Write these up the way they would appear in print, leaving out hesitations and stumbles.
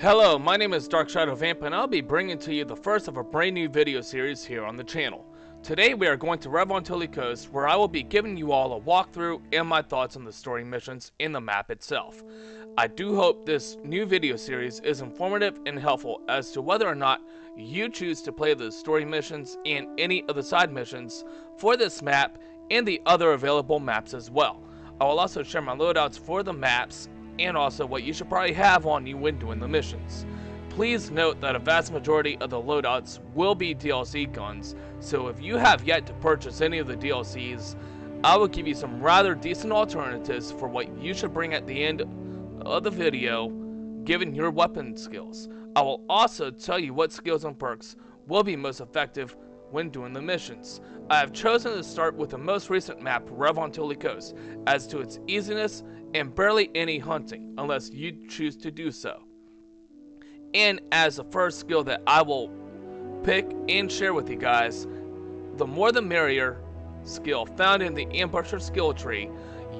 Hello, my name is Dark Shadow Vamp and I'll be bringing to you the first of a brand new video series here on the channel. Today we are going to Revontuli Coast, where I will be giving you all a walkthrough and my thoughts on the story missions in the map itself. I do hope this new video series is informative and helpful as to whether or not you choose to play the story missions and any of the side missions for this map and the other available maps as well. I will also share my loadouts for the maps and also what you should probably have on you when doing the missions. Please note that a vast majority of the loadouts will be DLC guns, so if you have yet to purchase any of the DLCs, I will give you some rather decent alternatives for what you should bring at the end of the video, given your weapon skills. I will also tell you what skills and perks will be most effective when doing the missions. I have chosen to start with the most recent map, Revontuli Coast, as to its easiness and barely any hunting, unless you choose to do so. And as the first skill that I will pick and share with you guys, the more the merrier skill found in the ambusher skill tree,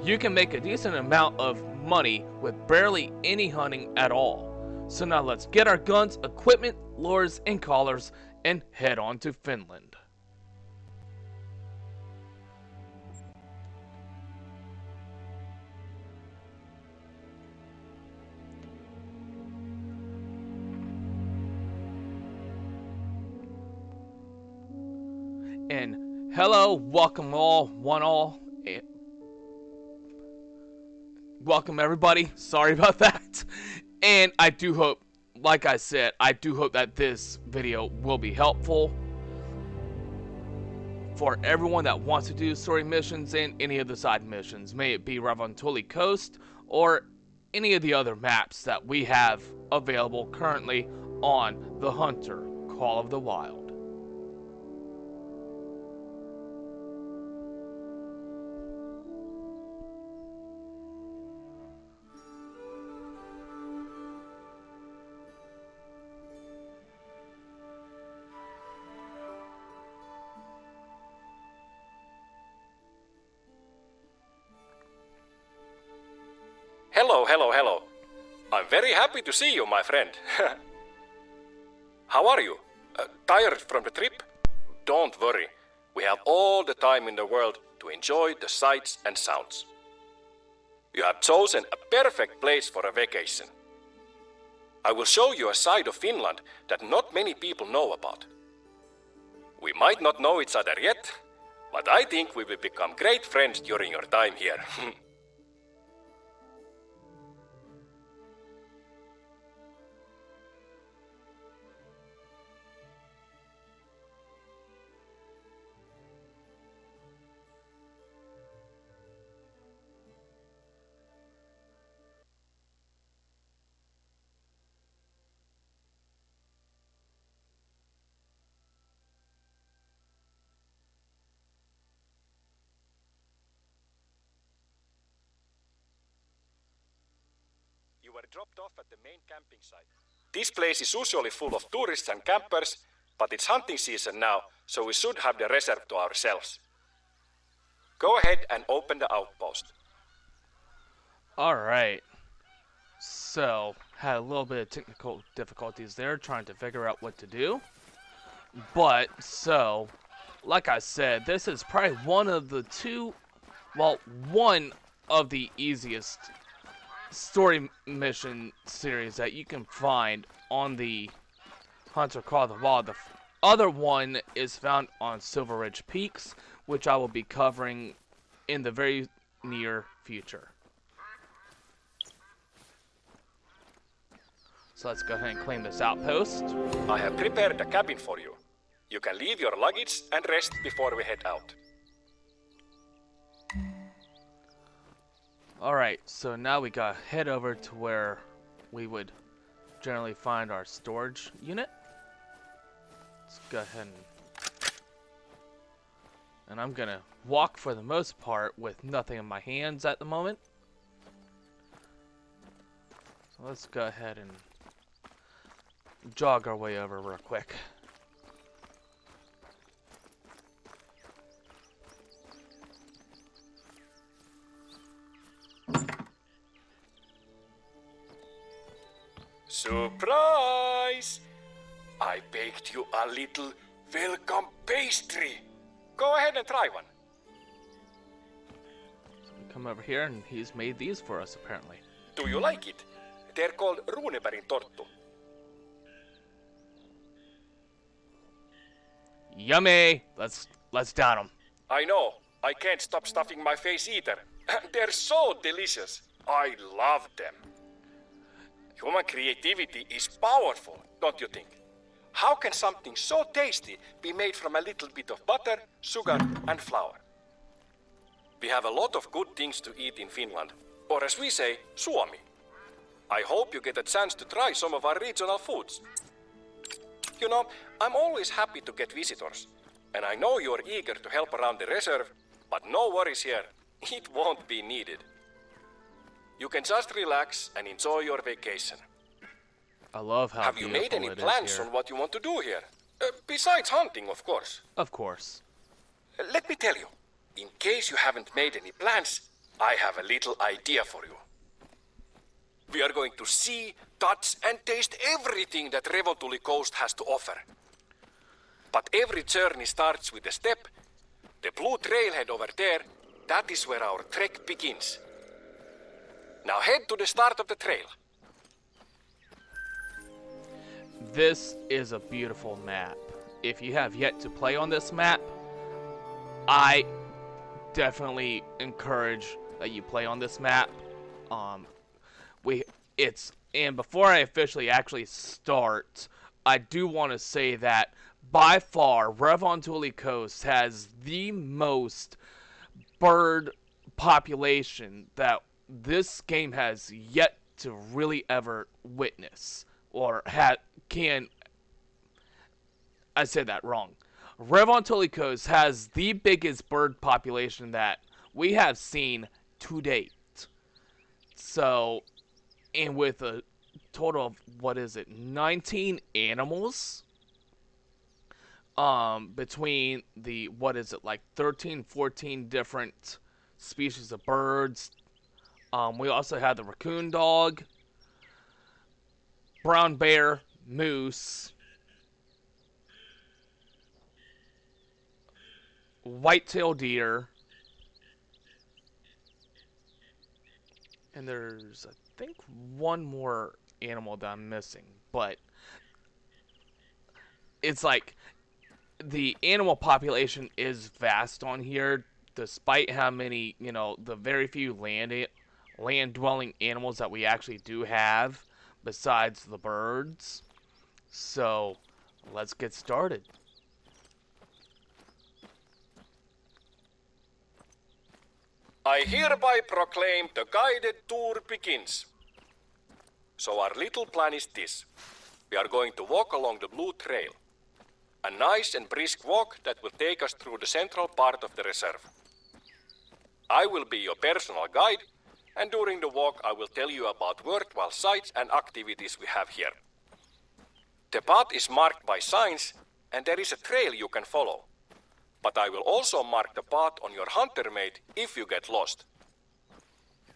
you can make a decent amount of money with barely any hunting at all. So now let's get our guns, equipment, lures, and collars and head on to Finland. And hello, welcome all, welcome everybody, sorry about that. And I do hope, like I said, I do hope that this video will be helpful for everyone that wants to do story missions and any of the side missions, may it be Revontuli Coast or any of the other maps that we have available currently on the Hunter Call of the Wild. Hello. I'm very happy to see you, my friend. How are you? Tired from the trip? Don't worry. We have all the time in the world to enjoy the sights and sounds. You have chosen a perfect place for a vacation. I will show you a side of Finland that not many people know about. We might not know each other yet, but I think we will become great friends during your time here. You were dropped off at the main camping site. This place is usually full of tourists and campers, but it's hunting season now, so we should have the reserve to ourselves. Go ahead and open the outpost. Alright, so had a little bit of technical difficulties there trying to figure out what to do. But, so, like I said, this is probably one of the easiest story mission series that you can find on the Hunter Call of the Wild. The other one is found on Silver Ridge Peaks, which I will be covering in the very near future. So let's go ahead and claim this outpost. I have prepared a cabin for you. You can leave your luggage and rest before we head out. Alright, so now we gotta head over to where we would generally find our storage unit. Let's go ahead and I'm gonna walk for the most part with nothing in my hands at the moment. So let's go ahead and jog our way over real quick. Surprise! I baked you a little welcome pastry. Go ahead and try one. So we come over here and he's made these for us apparently. Do you like it? They're called runebergin torttu. Yummy! Let's down them. I know. I can't stop stuffing my face either. They're so delicious. I love them. Human creativity is powerful, don't you think? How can something so tasty be made from a little bit of butter, sugar, and flour? We have a lot of good things to eat in Finland, or as we say, Suomi. I hope you get a chance to try some of our regional foods. You know, I'm always happy to get visitors, and I know you're eager to help around the reserve, but no worries here. It won't be needed. You can just relax and enjoy your vacation. I love how Have you made any beautiful it is plans here. on what you want to do here? Besides hunting, of course. Of course. Let me tell you, in case you haven't made any plans, I have a little idea for you. We are going to see, touch, and taste everything that Revontuli Coast has to offer. But every journey starts with a step. The blue trailhead over there, that is where our trek begins. Now head to the start of the trail. This is a beautiful map. If you have yet to play on this map, I definitely encourage that you play on this map. And before I officially actually start, I do want to say that by far Revontuli Coast has the most bird population that this game has yet to really ever witness, or I said that wrong. Revontuli Coast has the biggest bird population that we have seen to date. So, and with a total of, 19 animals? Between the, 13, 14 different species of birds. We also have the raccoon dog, brown bear, moose, white-tailed deer, and there's, I think, one more animal that I'm missing, but it's like the animal population is vast on here, despite how many, the very few land-dwelling animals that we actually do have, besides the birds. So, let's get started. I hereby proclaim the guided tour begins. So our little plan is this. We are going to walk along the blue trail. A nice and brisk walk that will take us through the central part of the reserve. I will be your personal guide, and during the walk I will tell you about worthwhile sights and activities we have here. The path is marked by signs, and there is a trail you can follow. But I will also mark the path on your hunter mate if you get lost.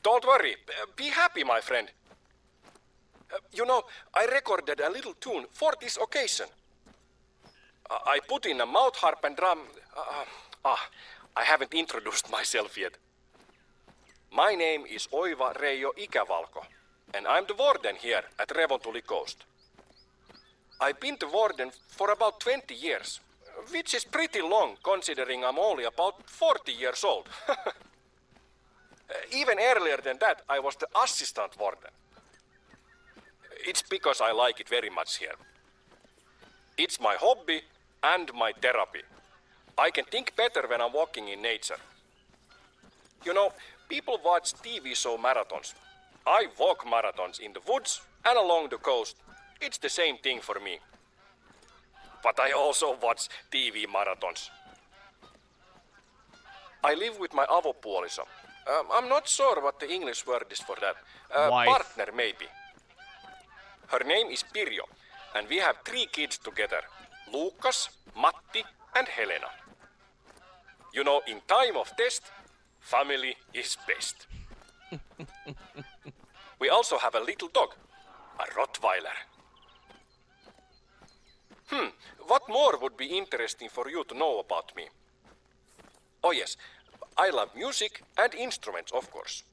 Don't worry, be happy, my friend. I recorded a little tune for this occasion. I put in a mouth harp and drum. I haven't introduced myself yet. My name is Oiva Reijo Ikävalko, and I'm the warden here at Revontuli Coast. I've been the warden for about 20 years, which is pretty long considering I'm only about 40 years old. Even earlier than that, I was the assistant warden. It's because I like it very much here. It's my hobby and my therapy. I can think better when I'm walking in nature. People watch TV show marathons. I walk marathons in the woods and along the coast. It's the same thing for me. But I also watch TV marathons. I live with my avopuoliso. I'm not sure what the English word is for that. Wife. Partner, maybe. Her name is Pirjo, and we have 3 kids together. Lukas, Matti, and Helena. In time of test, family is best. We also have a little dog. A Rottweiler. What more would be interesting for you to know about me? Oh yes, I love music and instruments, of course.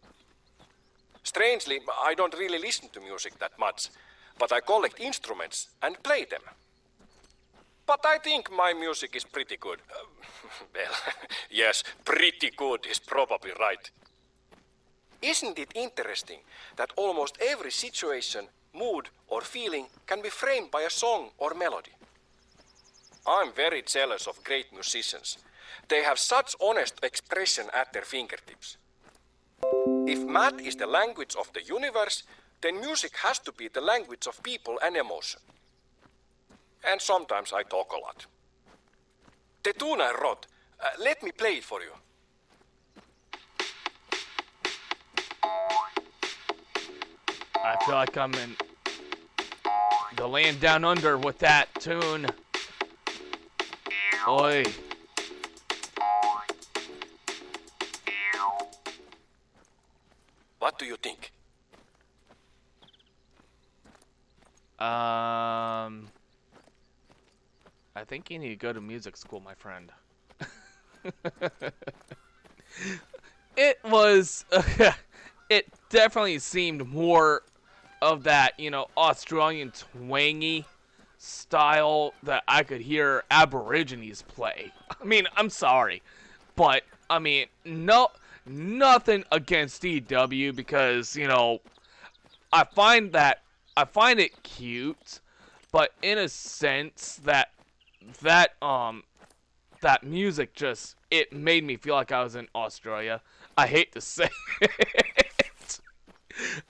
Strangely, I don't really listen to music that much, but I collect instruments and play them. But I think my music is pretty good. Well, yes, pretty good is probably right. Isn't it interesting that almost every situation, mood, or feeling can be framed by a song or melody? I'm very jealous of great musicians. They have such honest expression at their fingertips. If math is the language of the universe, then music has to be the language of people and emotion. And sometimes I talk a lot. Te tuuna rot. Let me play it for you. I feel like I'm in the land down under with that tune. Oi. What do you think? I think you need to go to music school, my friend. It was, it definitely seemed more of that, you know, Australian twangy style that I could hear Aborigines play. I mean, I'm sorry, but I mean, nothing against EW because, you know, I find it cute, but in a sense that music just, it made me feel like I was in Australia. I hate to say it.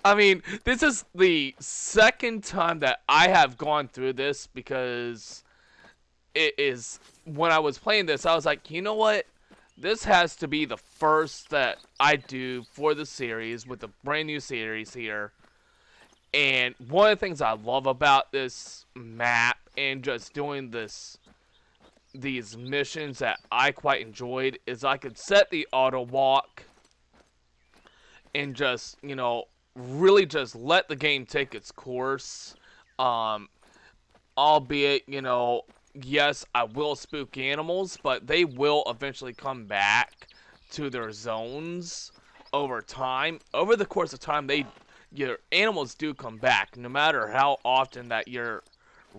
I mean, this is the second time that I have gone through this because it is, when I was playing this, I was like, you know what? This has to be the first that I do for the series with the brand new series here. And one of the things I love about this map and just doing these missions that I quite enjoyed is I could set the auto walk and just, you know, really just let the game take its course. Albeit, you know, yes, I will spook animals, but they will eventually come back to their zones over time. Over the course of time, your animals do come back, no matter how often that you're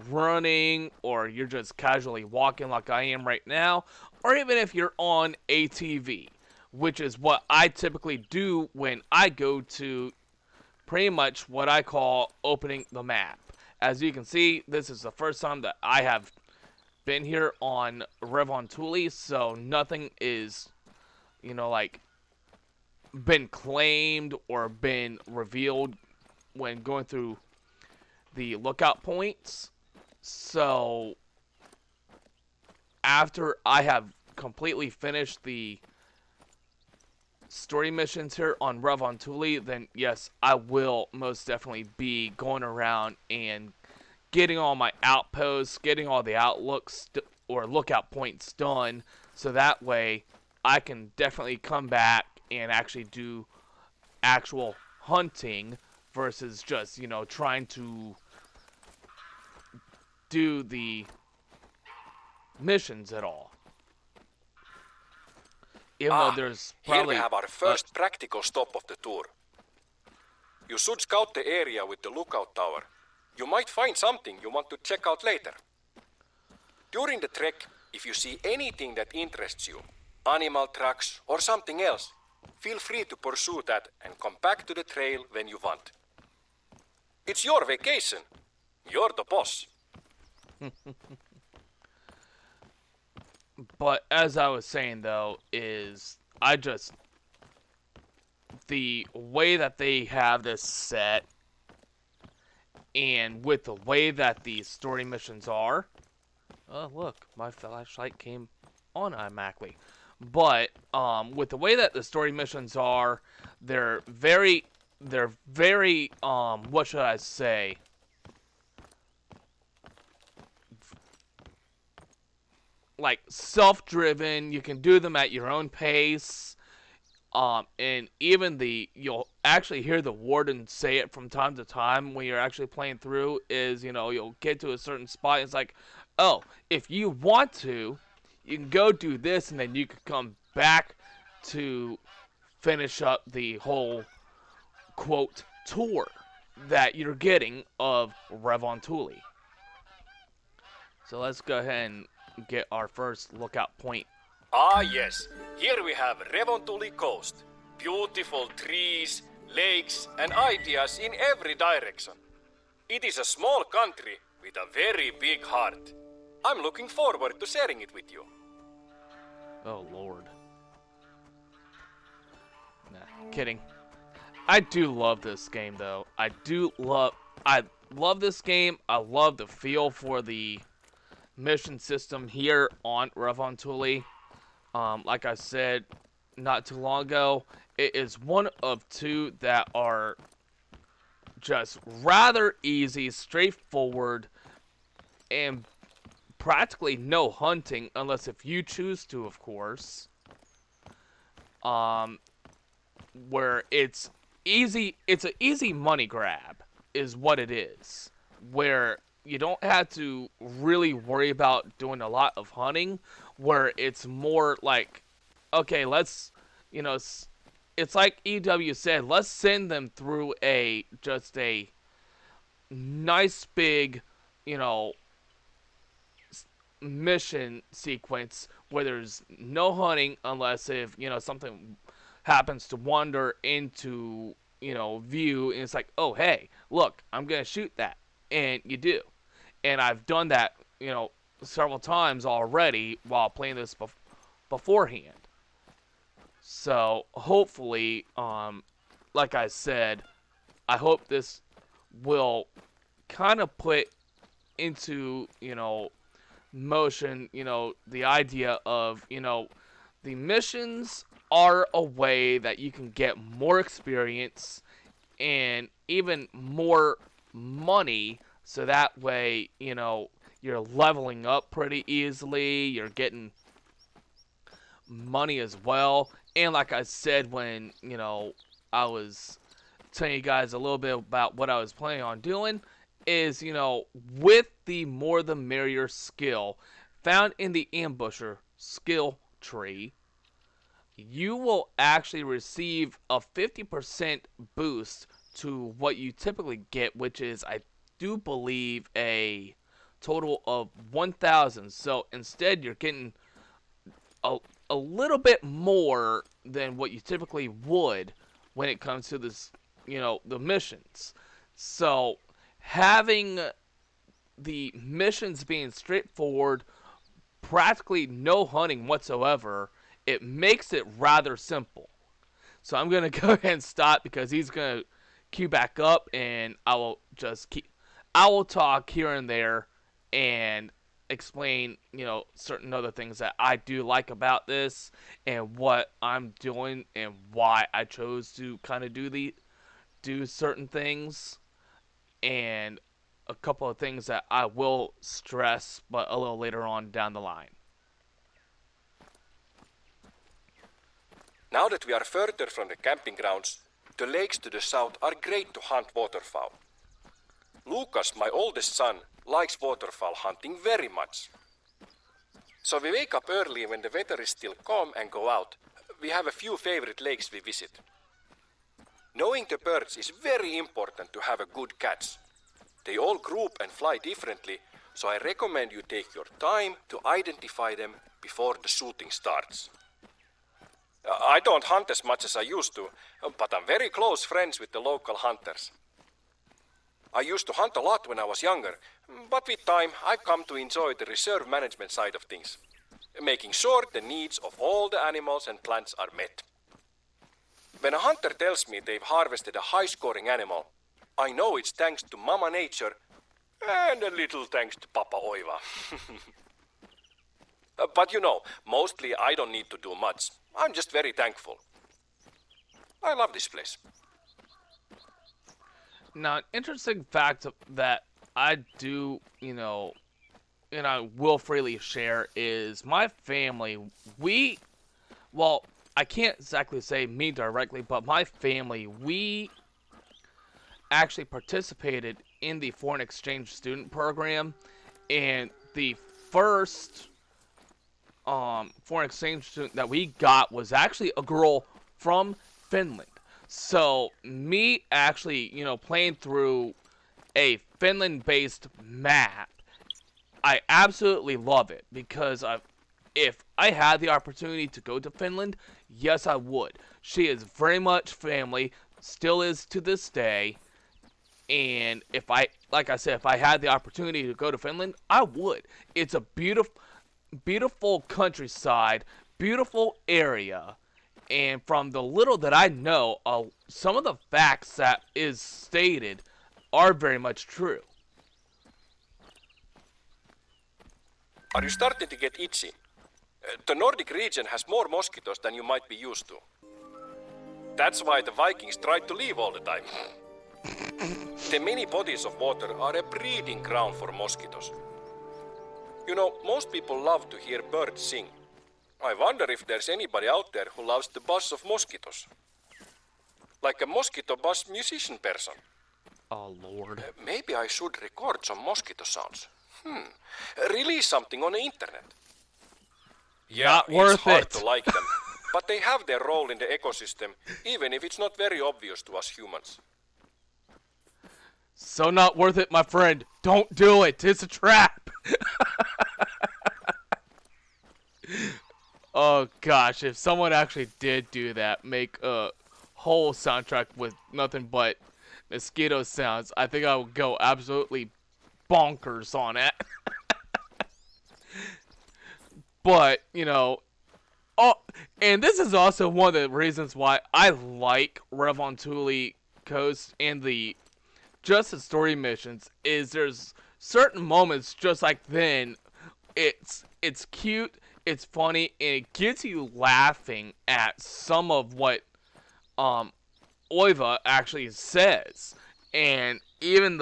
running or you're just casually walking like I am right now, or even if you're on ATV, which is what I typically do when I go to pretty much what I call opening the map. As you can see, this is the first time that I have been here on Revontuli, so nothing is, you know, like, been claimed or been revealed when going through the lookout points. So after I have completely finished the story missions here on Revontuli, then yes, I will most definitely be going around and getting all my outposts, getting all the outlooks or lookout points done, so that way I can definitely come back and actually do actual hunting versus just, you know, trying to do the missions at all. Even though there's probably... Here we have our first practical stop of the tour. You should scout the area with the lookout tower. You might find something you want to check out later. During the trek, if you see anything that interests you, animal tracks or something else, feel free to pursue that and come back to the trail when you want. It's your vacation. You're the boss. But as I was saying, though, is the way that they have this set and with the way that the story missions are, oh look, my flashlight came on automatically. But with the way that the story missions are, they're very what should I say? Like self-driven. You can do them at your own pace. And even you'll actually hear the warden say it from time to time when you're actually playing through is, you'll get to a certain spot and it's like, oh, if you want to, you can go do this and then you can come back to finish up the whole, quote, tour that you're getting of Revontuli. So let's go ahead and get our first lookout point. Ah yes, here we have Revontuli Coast. Beautiful trees, lakes and ideas in every direction. It is a small country with a very big heart. I'm looking forward to sharing it with you. Oh lord. Nah, kidding. I do love this game though. I love this game. I love the feel for the mission system here on Revontuli. Like I said not too long ago, it is one of two that are just rather easy, straightforward, and practically no hunting, unless if you choose to, of course. Where it's easy, it's an easy money grab, is what it is. Where you don't have to really worry about doing a lot of hunting, where it's more like, okay, let's, it's like EW said, let's send them through just a nice big, mission sequence where there's no hunting unless if, something happens to wander into, view and it's like, oh, hey, look, I'm going to shoot that. And you do. And I've done that, several times already while playing this beforehand. So hopefully, like I said, I hope this will kind of put into, motion, the idea of, the missions are a way that you can get more experience and even more money, so that way, you're leveling up pretty easily, you're getting money as well. And like I said when, I was telling you guys a little bit about what I was planning on doing, is, with the more the merrier skill found in the ambusher skill tree, you will actually receive a 50% boost to what you typically get, which is, I do believe, a total of 1,000. So instead, you're getting a little bit more than what you typically would when it comes to this, the missions. So having the missions being straightforward, practically no hunting whatsoever, it makes it rather simple. So I'm going to go ahead and stop because he's going to queue back up, and I will talk here and there and explain, certain other things that I do like about this and what I'm doing and why I chose to kind of do certain things, and a couple of things that I will stress, but a little later on down the line. Now that we are further from the camping grounds, the lakes to the south are great to hunt waterfowl. Lucas, my oldest son, likes waterfowl hunting very much. So we wake up early when the weather is still calm and go out. We have a few favorite lakes we visit. Knowing the birds is very important to have a good catch. They all group and fly differently, so I recommend you take your time to identify them before the shooting starts. I don't hunt as much as I used to, but I'm very close friends with the local hunters. I used to hunt a lot when I was younger, but with time I've come to enjoy the reserve management side of things, making sure the needs of all the animals and plants are met. When a hunter tells me they've harvested a high-scoring animal, I know it's thanks to Mama Nature and a little thanks to Papa Oiva. But mostly I don't need to do much. I'm just very thankful. I love this place. Now, an interesting fact that I do, and I will freely share is my family, I can't exactly say me directly, but my family, we actually participated in the foreign exchange student program, and the first foreign exchange student that we got was actually a girl from Finland. So me actually, playing through a Finland-based map, I absolutely love it because if I had the opportunity to go to Finland, yes, I would. She is very much family, still is to this day. And like I said, if I had the opportunity to go to Finland, I would. It's a beautiful countryside, beautiful area. And from the little that I know, some of the facts that is stated are very much true. Are you starting to get itchy? The Nordic region has more mosquitoes than you might be used to. That's why the Vikings tried to leave all the time. The many bodies of water are a breeding ground for mosquitoes. You know, most people love to hear birds sing. I wonder if there's anybody out there who loves the buzz of mosquitoes. Like a mosquito buzz musician person. Oh, Lord. Maybe I should record some mosquito sounds. Release something on the internet. Yeah, Not worth it's hard it. to like them, but they have their role in the ecosystem, even if it's not very obvious to us humans. So not worth it, my friend. Don't do it. It's a trap. Oh, gosh. If someone actually did do that, make a whole soundtrack with nothing but mosquito sounds, I think I would go absolutely bonkers on it. But, and this is also one of the reasons why I like Revontuli Coast and the story missions, is there's certain moments just like then, it's cute, it's funny, and it gets you laughing at some of what Oiva actually says, and even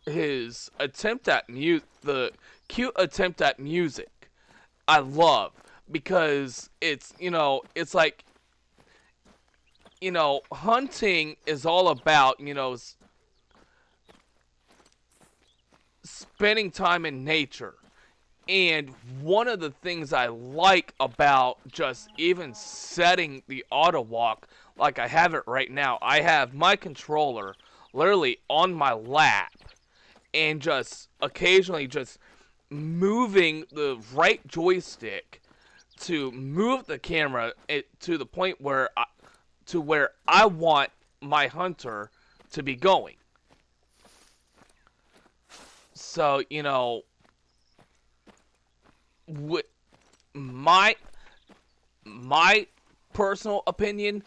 his attempt at the cute attempt at music, I love, because it's like, hunting is all about, spending time in nature. And one of the things I like about just even setting the auto walk like I have it right now, I have my controller literally on my lap and just occasionally just moving the right joystick to move the camera to the point where I want my hunter to be going. So, with my personal opinion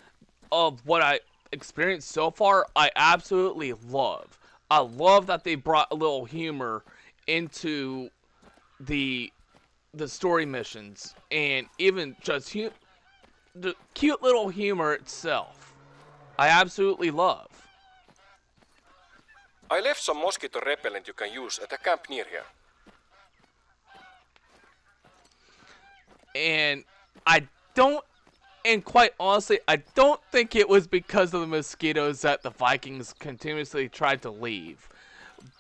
of what I experienced so far, I absolutely love. I love that they brought a little humor into the story missions, and even just the cute little humor itself. I absolutely love. I left some mosquito repellent you can use at a camp near here. And quite honestly, I don't think it was because of the mosquitoes that the Vikings continuously tried to leave.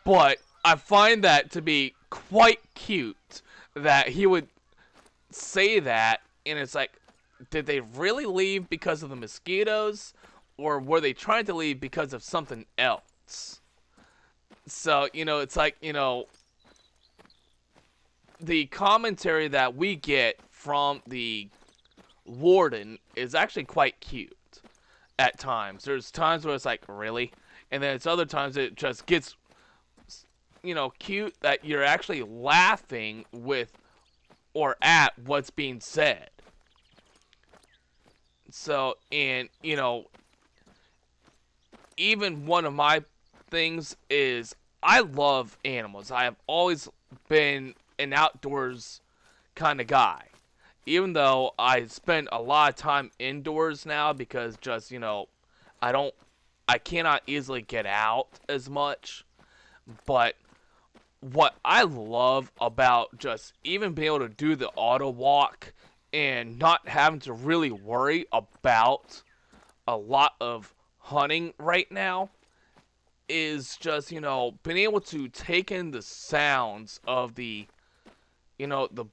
But I find that to be quite cute that he would say that, and it's like, did they really leave because of the mosquitoes, or were they trying to leave because of something else? So, it's like, the commentary that we get from the warden is actually quite cute at times. There's times where it's like, really? And then it's other times it just gets, cute that you're actually laughing with or at what's being said. So, and, even one of my things is I love animals. I have always been an outdoors kind of guy. Even though I spend a lot of time indoors now because just, I cannot easily get out as much. But what I love about just even being able to do the auto walk and not having to really worry about a lot of hunting right now is just, being able to take in the sounds of the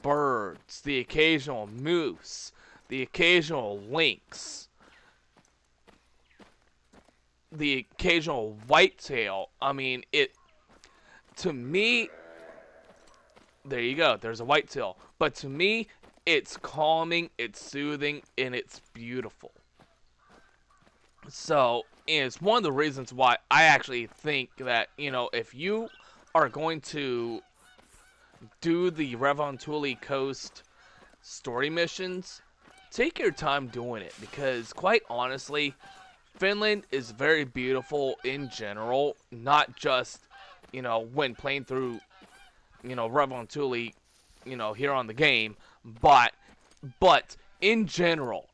birds, the occasional moose, the occasional lynx, the occasional whitetail. I mean, to me, there you go, there's a whitetail. But to me, it's calming, it's soothing, and it's beautiful. So, it's one of the reasons why I actually think that, if you are going to do the Revontuli Coast story missions, take your time doing it, because quite honestly, Finland is very beautiful in general, not just, when playing through, Revontuli, here on the game, but in general,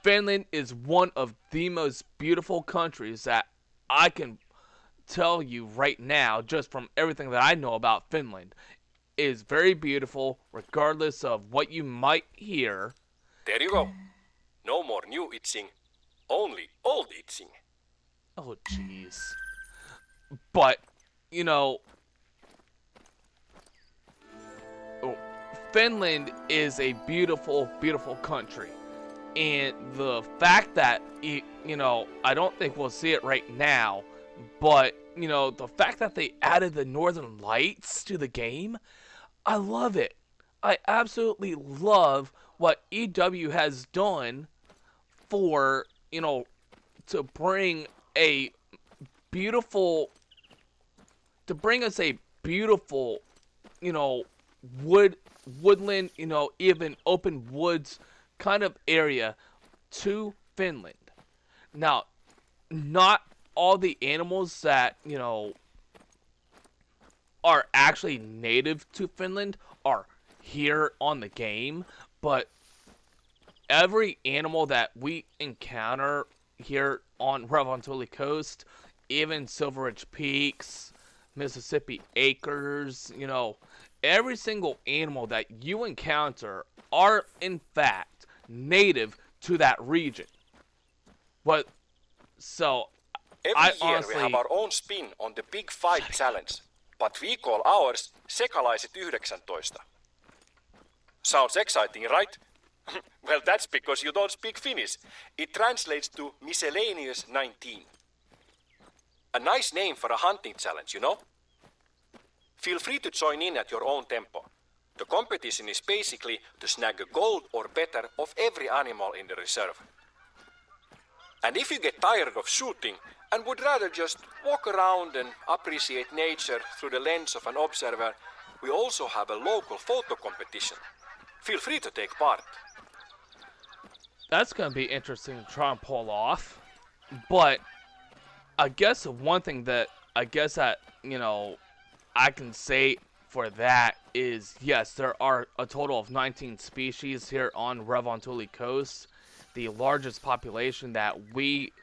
Finland is one of the most beautiful countries that I can tell you right now, just from everything that I know about Finland. It is very beautiful, regardless of what you might hear. There you go. No more new itching, only old itching. Oh, jeez. But, Finland is a beautiful, beautiful country. And the fact that, I don't think we'll see it right now, but, the fact that they added the Northern Lights to the game, I love it. I absolutely love what EW has done for, to bring a beautiful, to bring us a beautiful, woodland, even open woods kind of area to Finland. Now, not all the animals that, are actually native to Finland are here on the game, but every animal that we encounter here on Revontuli Coast, even Silver Ridge Peaks, Mississippi Acres, every single animal that you encounter are in fact native to that region. But so Every year we have our own spin on the Big Fight Challenge, but we call ours Sekalaiset 19. Sounds exciting, right? Well, that's because you don't speak Finnish. It translates to Miscellaneous 19. A nice name for a hunting challenge, Feel free to join in at your own tempo. The competition is basically to snag a gold or better of every animal in the reserve. And if you get tired of shooting and would rather just walk around and appreciate nature through the lens of an observer, we also have a local photo competition. Feel free to take part. That's going to be interesting to try and pull off. But I guess one thing that I can say for that is, yes, there are a total of 19 species here on Revontuli Coast. The largest population that we,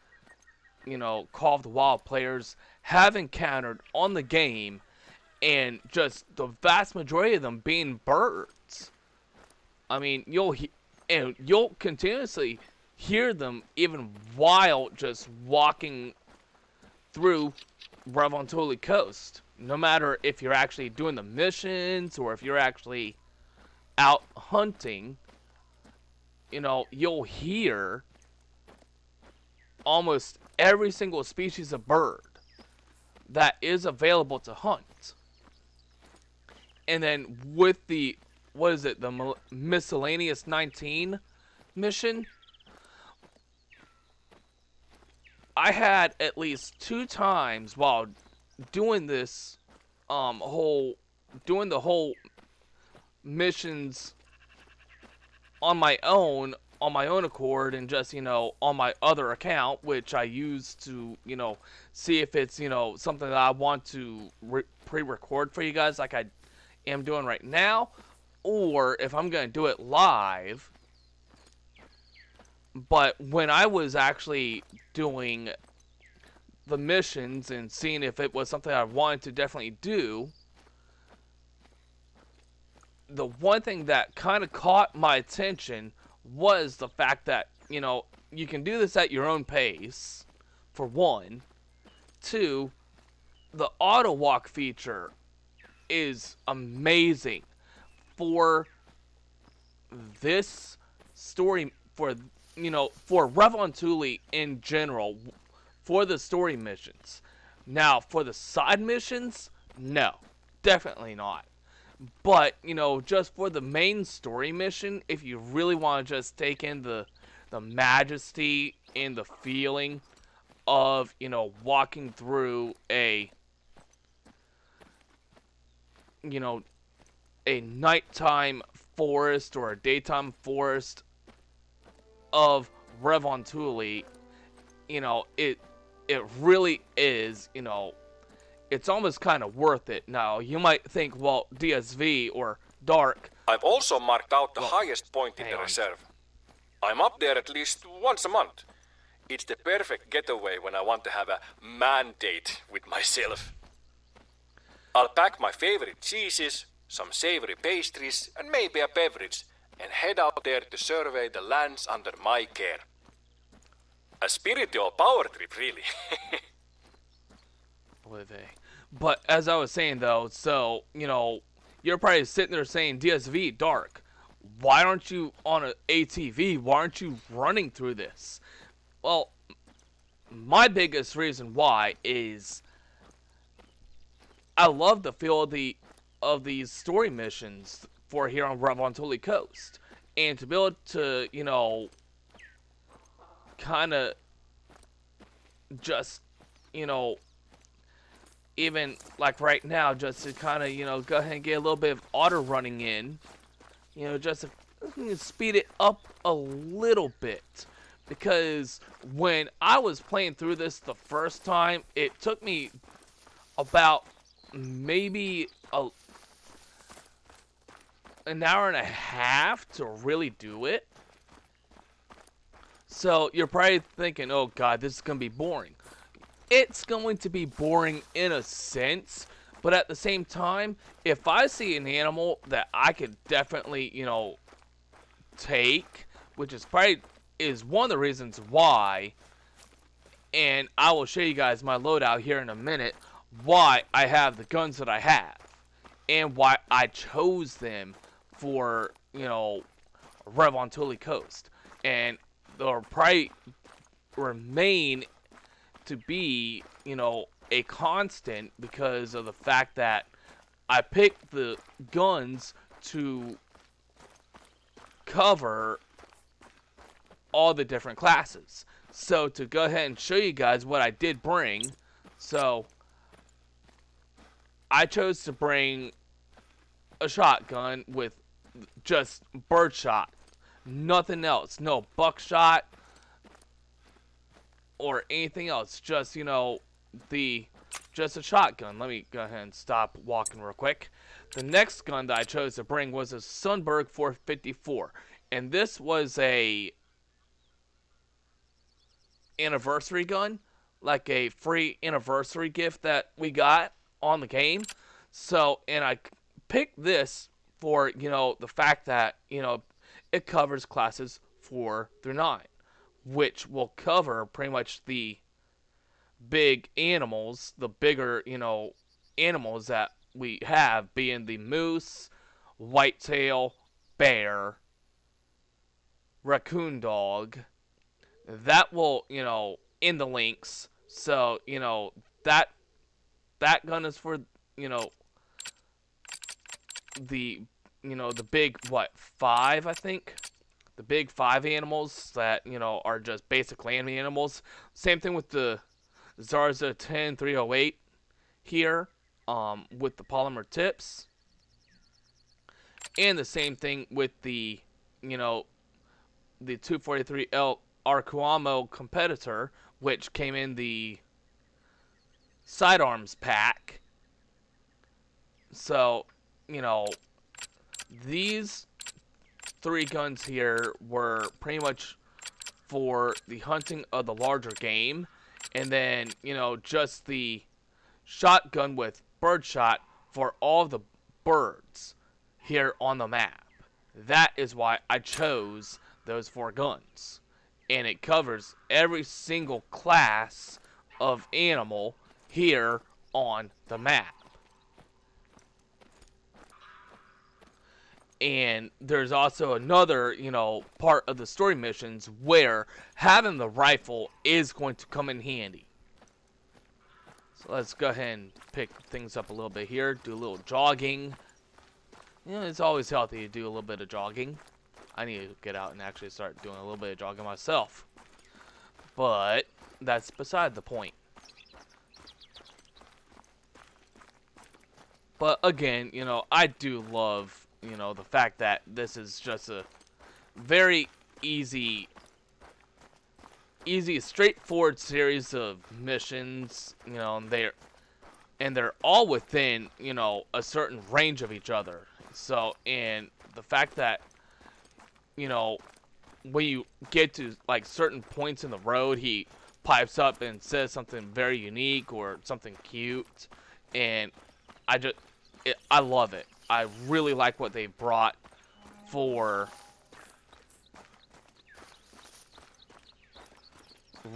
Call of the Wild players have encountered on the game, and just the vast majority of them being birds. I mean, you'll continuously hear them even while just walking through Revontuli Coast. No matter if you're actually doing the missions or if you're actually out hunting, you'll hear almost every single species of bird that is available to hunt. And then with the, the Miscellaneous 19 mission, I had at least 2 times while doing this doing the whole missions on my own accord, and just, on my other account, which I use to, see if it's, something that I want to pre-record for you guys like I am doing right now, or if I'm going to do it live. But when I was actually doing the missions and seeing if it was something I wanted to definitely do, the one thing that kind of caught my attention was the fact that, you can do this at your own pace, for one. Two, the auto walk feature is amazing for this story, for Revontuli in general, for the story missions. Now, for the side missions, no, definitely not. But, just for the main story mission, if you really want to just take in the majesty and the feeling of, walking through you know, a nighttime forest or a daytime forest of Revontuli, it really is, it's almost kind of worth it. Now, you might think, well, DSV or Dark. I've also marked out the highest point in the on. reserve. I'm up there at least once a month. It's the perfect getaway when I want to have a man date with myself. I'll pack my favorite cheeses, some savory pastries, and maybe a beverage, and head out there to survey the lands under my care. A spiritual power trip, really. But as I was saying, though, so, you're probably sitting there saying, DSV, Dark, why aren't you on an ATV? Why aren't you running through this? Well, my biggest reason why is I love the feel of these story missions for here on Revontuli Coast. And to be able to, kind of just, even like right now, just to kind of, go ahead and get a little bit of auto running in, just to speed it up a little bit. Because when I was playing through this the first time, it took me about maybe an hour and a half to really do it. So you're probably thinking, oh god, this is going to be boring. It's going to be boring in a sense, but at the same time, if I see an animal that I could definitely, take, which is probably is one of the reasons why, and I will show you guys my loadout here in a minute, why I have the guns that I have, and why I chose them for, Revontuli Coast. And they'll probably remain to be, a constant because of the fact that I picked the guns to cover all the different classes. So to go ahead and show you guys what I did bring, so I chose to bring a shotgun with just birdshot, nothing else, no buckshot or anything else, just just a shotgun. Let me go ahead and stop walking real quick. The next gun that I chose to bring was a Sundberg 454, and this was a anniversary gun, like a free anniversary gift that we got on the game. So, and I picked this for, the fact that, it covers classes 4 through 9, which will cover pretty much the big animals, the bigger, animals that we have, being the moose, whitetail, bear, raccoon dog. That will, in the links. So, that gun is for, the, the big, 5, I think? The big 5 animals that, are just basic land animals. Same thing with the Zarza 10308 here, with the polymer tips. And the same thing with the, the 243L Arcuamo competitor, which came in the sidearms pack. So, these 3 guns here were pretty much for the hunting of the larger game, and then, just the shotgun with birdshot for all the birds here on the map. That is why I chose those 4 guns. And it covers every single class of animal here on the map. And there's also another, part of the story missions where having the rifle is going to come in handy. So let's go ahead and pick things up a little bit here, do a little jogging. It's always healthy to do a little bit of jogging. I need to get out and actually start doing a little bit of jogging myself. But that's beside the point. But again, I do love, the fact that this is just a very easy, straightforward series of missions, and they're all within, a certain range of each other. So, and the fact that, when you get to, like, certain points in the road, he pipes up and says something very unique or something cute, and I love it. I really like what they brought for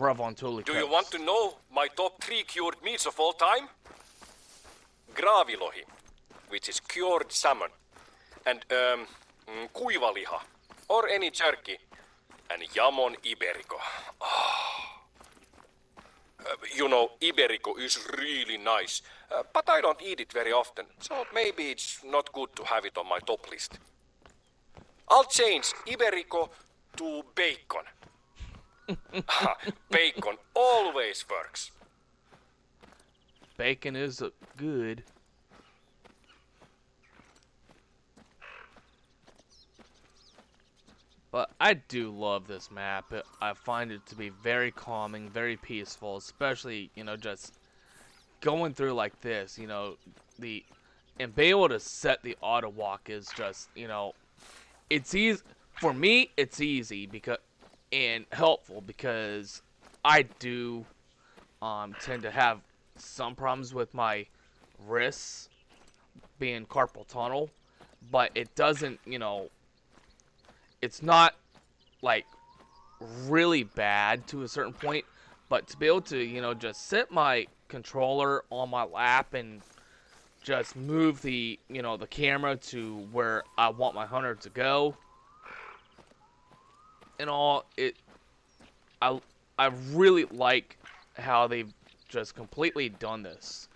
Revontuli Coast. Do you want to know my top 3 cured meats of all time? Graavilohi, which is cured salmon, and kuivaliha, or any jerky, and jamon iberico. Iberico is really nice, but I don't eat it very often, so maybe it's not good to have it on my top list. I'll change Iberico to bacon. Bacon always works. Bacon is good. But I do love this map. I find it to be very calming, very peaceful, especially, just going through like this, and being able to set the auto walk is just, it's easy. For me, it's easy and helpful because I do tend to have some problems with my wrists being carpal tunnel, but it doesn't, it's not like really bad to a certain point, but to be able to, just sit my controller on my lap and just move the, the camera to where I want my hunter to go and all, I really like how they've just completely done this.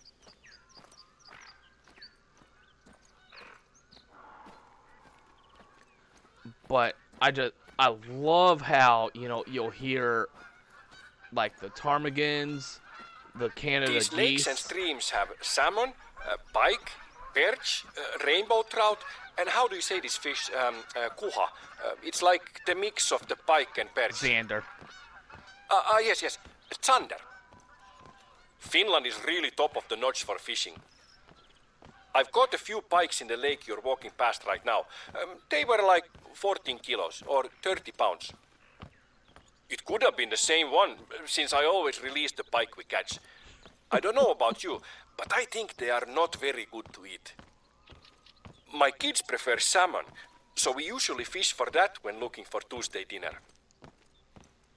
But I love how, you'll hear, like, the ptarmigans, the Canada These geese. lakes and streams have salmon, pike, perch, rainbow trout, and how do you say this fish? Kuha. It's like the mix of the pike and perch. Xander. Yes. Zander. Finland is really top of the notch for fishing. I've caught a few pikes in the lake you're walking past right now. They were like 14 kilos or 30 pounds. It could have been the same one, since I always release the pike we catch. I don't know about you, but I think they are not very good to eat. My kids prefer salmon, so we usually fish for that when looking for Tuesday dinner.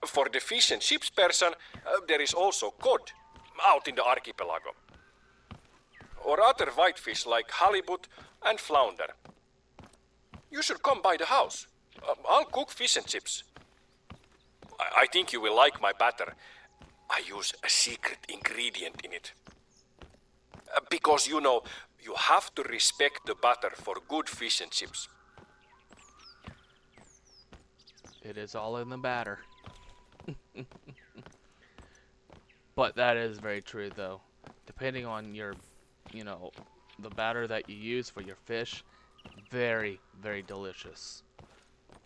For the fish and chips person, there is also cod, out in the archipelago. Or other whitefish like halibut and flounder. You should come by the house. I'll cook fish and chips. I think you will like my batter. I use a secret ingredient in it. Because you have to respect the batter for good fish and chips. It is all in the batter. But that is very true, though. Depending on your, the batter that you use for your fish, very, very delicious.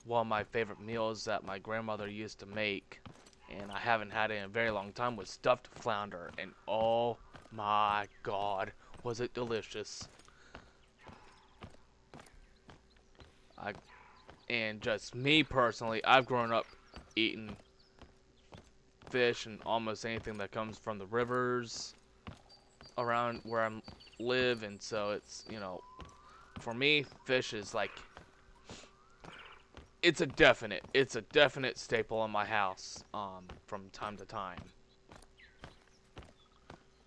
One of my favorite meals that my grandmother used to make, and I haven't had it in a very long time, was stuffed flounder. And oh my god, was it delicious. And just me personally, I've grown up eating fish and almost anything that comes from the rivers around where I live, and so it's, for me, fish is like, it's a definite staple in my house from time to time.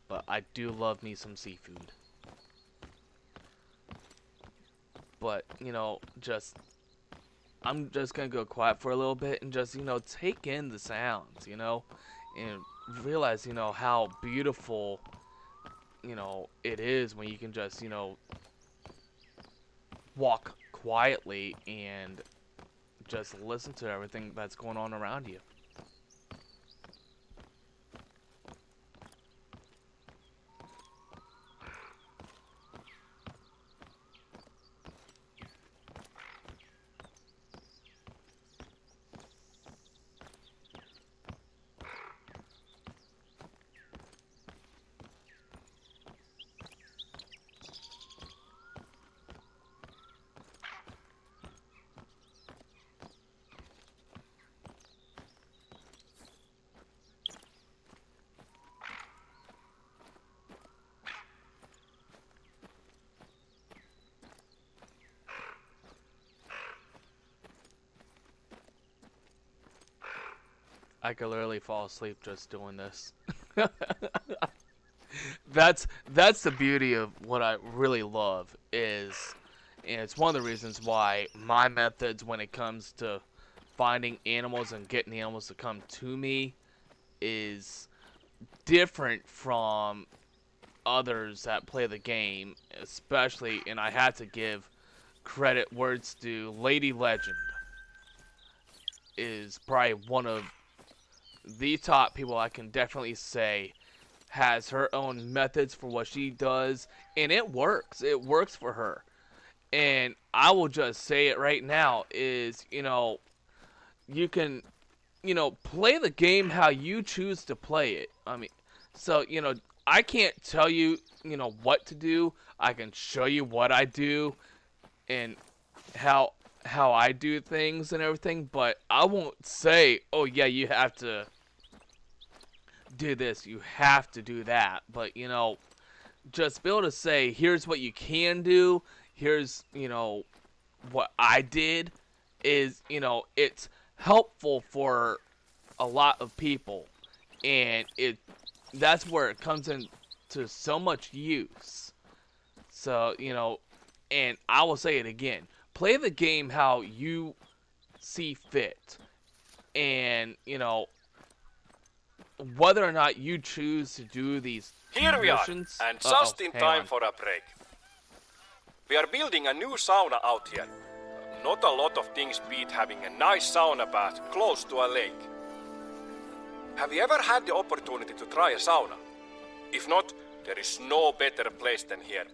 But I do love me some seafood. But, you know, I'm just gonna go quiet for a little bit and just, you know, take in the sounds, you know, and realize, you know, how beautiful, you know, it is when you can just, you know, walk quietly and just listen to everything that's going on around you. I could literally fall asleep just doing this. That's the beauty of what I really love is, and it's one of the reasons why my methods when it comes to finding animals and getting the animals to come to me is different from others that play the game, especially, and I had to give credit where it's due. Lady Legend is probably one of the top people I can definitely say has her own methods for what she does, and it works. It works for her. And I will just say it right now is, you know, you can, you know, play the game how you choose to play it. I mean, so, you know, I can't tell you, you know, what to do. I can show you what I do and how I do things and everything, but I won't say, oh yeah, you have to do this, you have to do that. But, you know, just be able to say, here's what you can do, here's, you know, what I did is, you know, it's helpful for a lot of people, and that's where it comes into so much use. So, you know, and I will say it again, play the game how you see fit, and, you know, whether or not you choose to do these Here we are, missions, and just in time for a break. We are building a new sauna out here. Not a lot of things beat having a nice sauna bath close to a lake. Have you ever had the opportunity to try a sauna? If not, there is no better place than here.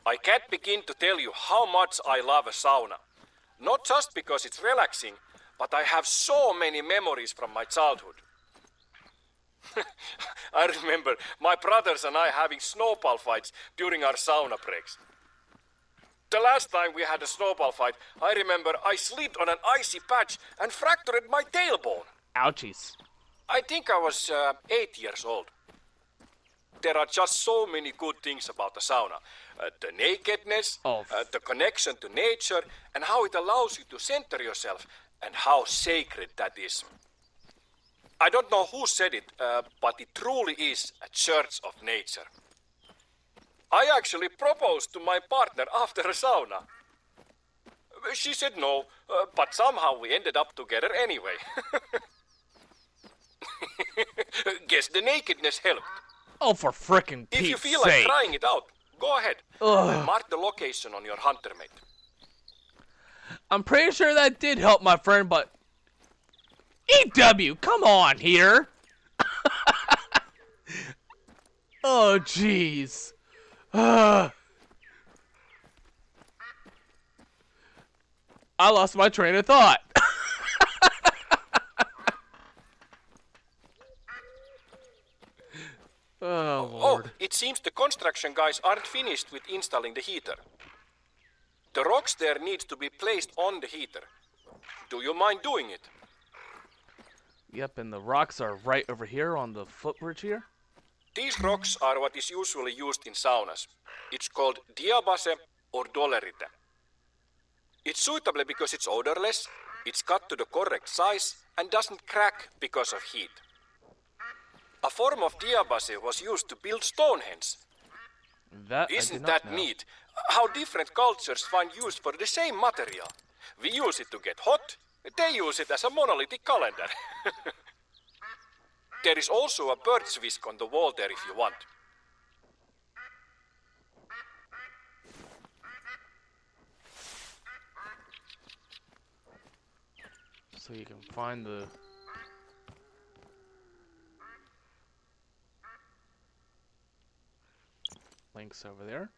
I can't begin to tell you how much I love a sauna. Not just because it's relaxing, but I have so many memories from my childhood. I remember my brothers and I having snowball fights during our sauna breaks. The last time we had a snowball fight, I remember I slipped on an icy patch and fractured my tailbone. ouchies. I think I was 8 years old. There are just so many good things about the sauna. The nakedness, the connection to nature, and how it allows you to center yourself, and how sacred that is. I don't know who said it, but it truly is a church of nature. I actually proposed to my partner after a sauna. She said no, but somehow we ended up together anyway. Guess the nakedness helped. Oh, for frickin' Pete's If you feel sake. like trying it out, go ahead. Ugh. Mark the location on your hunter mate. I'm pretty sure that did help my friend, but EW, come on here. Oh, jeez. I lost my train of thought. Oh, Lord. Oh, it seems the construction guys aren't finished with installing the heater. The rocks there need to be placed on the heater. Do you mind doing it? Yep, and the rocks are right over here on the footbridge here. These rocks are what is usually used in saunas. It's called diabase or dolerite. It's suitable because it's odorless, it's cut to the correct size, and doesn't crack because of heat. A form of diabase was used to build Stonehenge. That I Isn't did not that know. neat? How different cultures find use for the same material. We use it to get hot, they use it as a monolithic calendar. There is also a bird's whisk on the wall there if you want. So you can find the... links over there.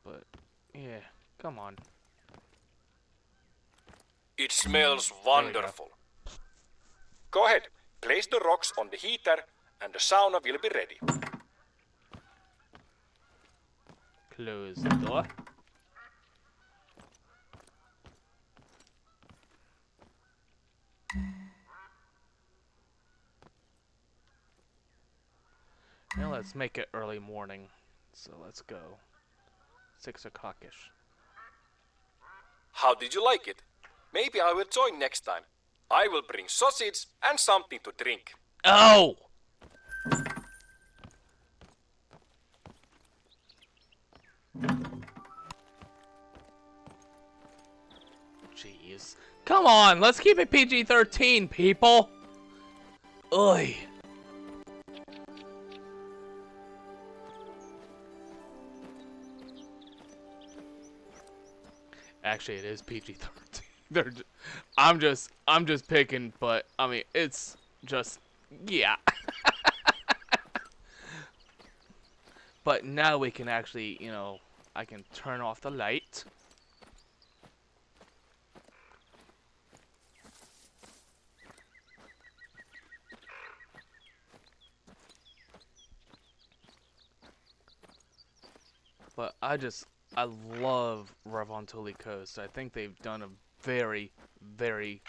But, yeah, come on. It smells wonderful. Go ahead, place the rocks on the heater and the sauna will be ready. Close the door. Now let's make it early morning. So let's go. 6 o'clock-ish. How did you like it? Maybe I will join next time. I will bring sausage and something to drink. Oh! Jeez. Come on, let's keep it PG-13, people! Oi. Actually, it is PG-13. I'm just picking, but I mean, it's just, yeah. But now we can actually, you know, I can turn off the light. But I love Revontuli Coast. I think they've done a very, very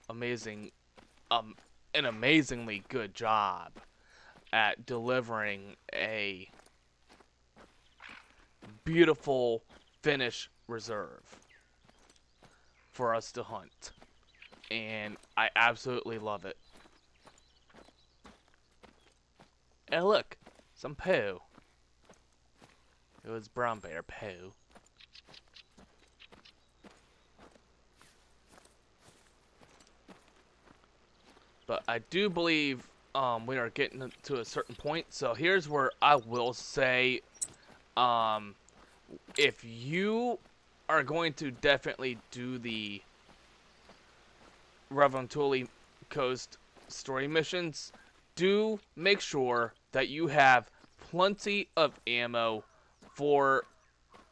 amazing, an amazingly good job at delivering a beautiful Finnish reserve for us to hunt. And I absolutely love it. And look, some poo. It was brown bear poo. But I do believe we are getting to a certain point. So here's where I will say, if you are going to definitely do the Revontuli Coast story missions, do make sure that you have plenty of ammo for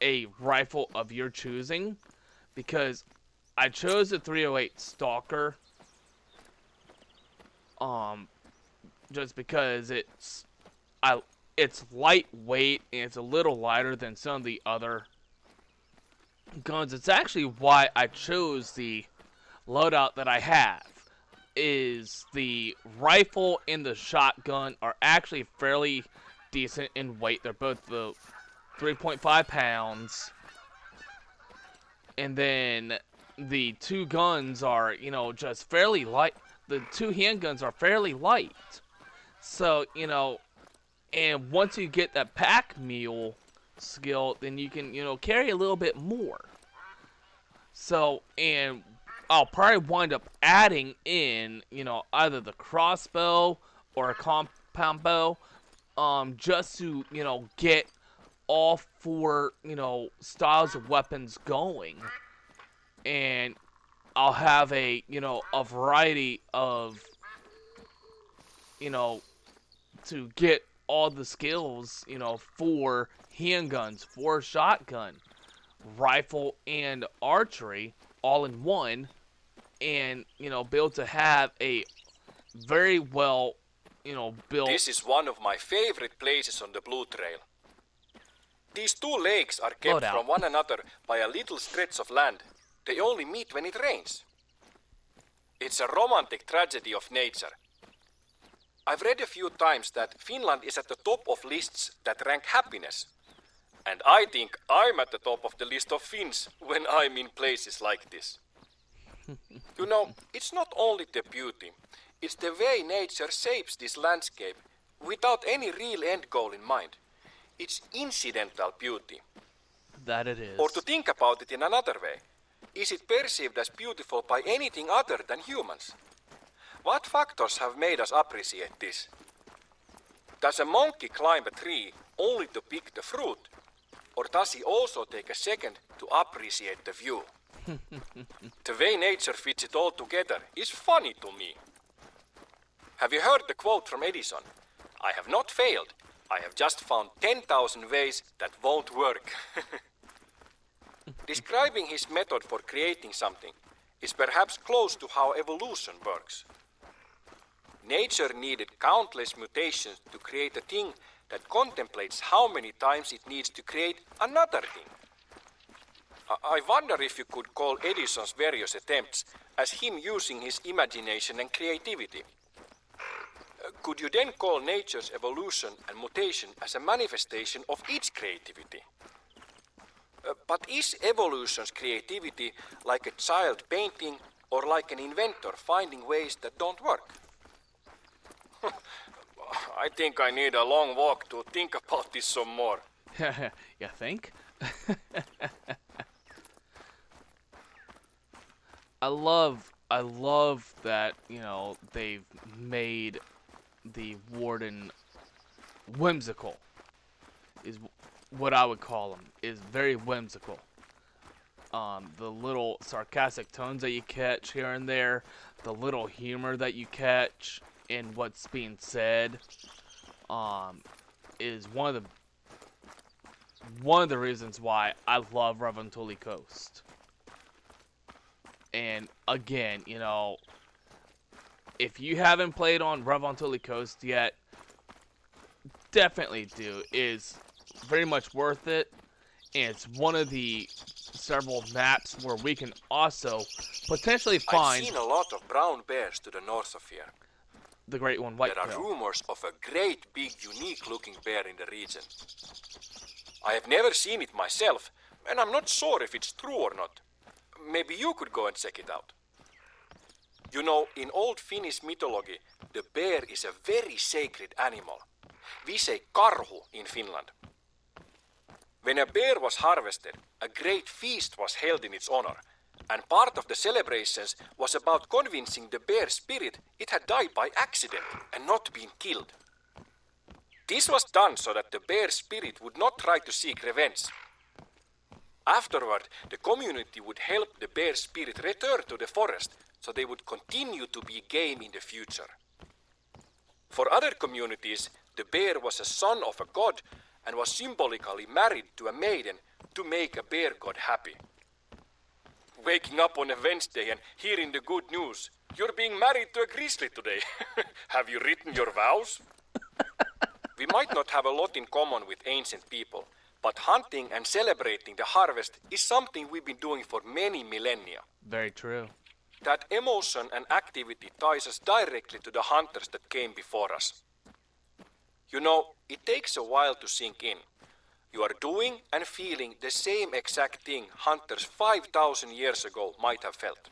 a rifle of your choosing, because I chose the 308 Stalker just because it's lightweight and it's a little lighter than some of the other guns. It's actually why I chose the loadout that I have. Is the rifle and the shotgun are actually fairly decent in weight. They're both the 3.5 pounds. And then the two guns are, you know, just fairly light. The two handguns are fairly light. So, you know, and once you get that pack mule skill, then you can, you know, carry a little bit more. So, and I'll probably wind up adding in, you know, either the crossbow or a compound bow, just to, you know, get all four, you know, styles of weapons going. And I'll have a, you know, a variety of, you know, to get all the skills, you know, for handguns, for shotgun, rifle, and archery all in one, and, you know, be able to have a very well, you know, built... This is one of my favorite places on the Blue Trail. These two lakes are kept from one another by a little stretch of land. They only meet when it rains. It's a romantic tragedy of nature. I've read a few times that Finland is at the top of lists that rank happiness. And I think I'm at the top of the list of Finns when I'm in places like this. You know, it's not only the beauty, it's the way nature shapes this landscape without any real end goal in mind. It's incidental beauty. That it Or to is. think about it in another way, is it perceived as beautiful by anything other than humans? What factors have made us appreciate this? Does a monkey climb a tree only to pick the fruit? Or does he also take a second to appreciate the view? The way nature fits it all together is funny to me. Have you heard the quote from Edison? I have not failed. I have just found 10,000 ways that won't work. Describing his method for creating something is perhaps close to how evolution works. Nature needed countless mutations to create a thing that contemplates how many times it needs to create another thing. I wonder if you could call Edison's various attempts as him using his imagination and creativity. Could you then call nature's evolution and mutation as a manifestation of its creativity? But is evolution's creativity like a child painting or like an inventor finding ways that don't work? I think I need a long walk to think about this some more. You think? I love that, you know, they've made the warden whimsical. Is what I would call him. Is very whimsical. The little sarcastic tones that you catch here and there, the little humor that you catch in what's being said, is one of the reasons why I love Revontuli Coast. And again, you know, if you haven't played on Revontuli Coast yet, definitely do. It's very much worth it. And it's one of the several maps where we can also potentially find I've seen a lot of brown bears to the north of here. the great one, There are Whitetail. rumors of a great big unique looking bear in the region. I have never seen it myself, and I'm not sure if it's true or not. Maybe you could go and check it out. You know, in old Finnish mythology, the bear is a very sacred animal. We say karhu in Finland. When a bear was harvested, a great feast was held in its honor, and part of the celebrations was about convincing the bear spirit it had died by accident and not been killed. This was done so that the bear spirit would not try to seek revenge. Afterward, the community would help the bear spirit return to the forest so they would continue to be game in the future. For other communities, the bear was a son of a god and was symbolically married to a maiden to make a bear god happy. Waking up on a Wednesday and hearing the good news, you're being married to a grizzly today. Have you written your vows? We might not have a lot in common with ancient people, but hunting and celebrating the harvest is something we've been doing for many millennia. Very true. That emotion and activity ties us directly to the hunters that came before us. You know, it takes a while to sink in. You are doing and feeling the same exact thing hunters 5,000 years ago might have felt.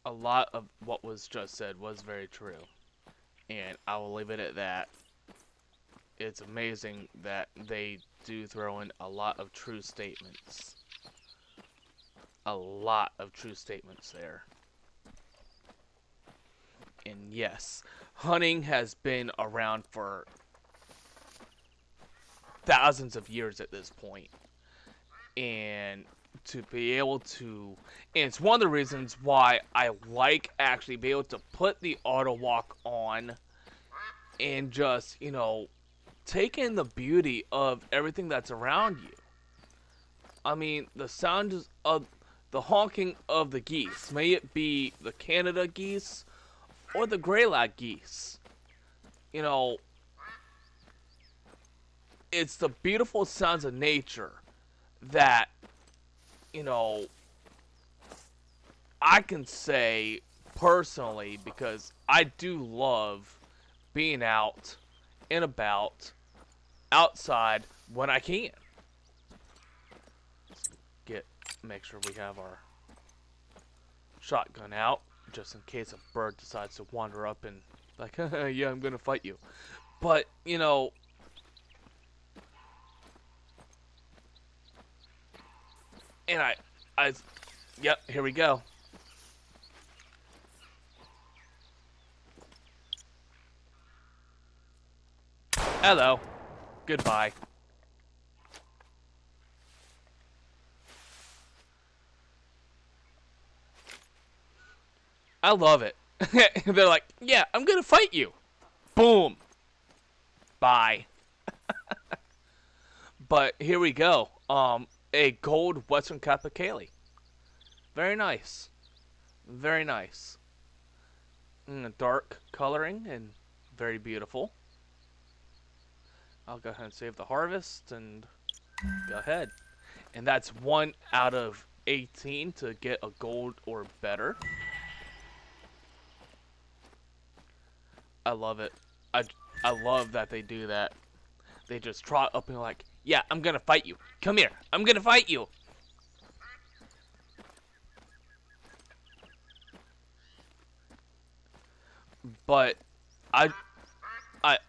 A lot of what was just said was very true. And I will leave it at that. It's amazing that they do throw in a lot of true statements. A lot of true statements there. And yes, hunting has been around for thousands of years at this point. And to be able to, and it's one of the reasons why I like actually be able to put the auto walk on and just, you know, take in the beauty of everything that's around you. I mean, the sound of the honking of the geese, may it be the Canada geese or the Greylag geese. You know, it's the beautiful sounds of nature that, you know, I can say personally, because I do love being out and about, outside when I can. Make sure we have our shotgun out, just in case a bird decides to wander up and like, yeah, I'm gonna fight you. But, you know, and yep, here we go. Hello. Goodbye. I love it. They're like, yeah, I'm gonna fight you. Boom. Bye. But here we go. A gold Western Capercaillie. Very nice. Very nice. Dark coloring and very beautiful. I'll go ahead and save the harvest and go ahead. And that's 1 out of 18 to get a gold or better. I love it. I love that they do that. They just trot up and like, yeah, I'm gonna fight you. Come here. I'm gonna fight you. But I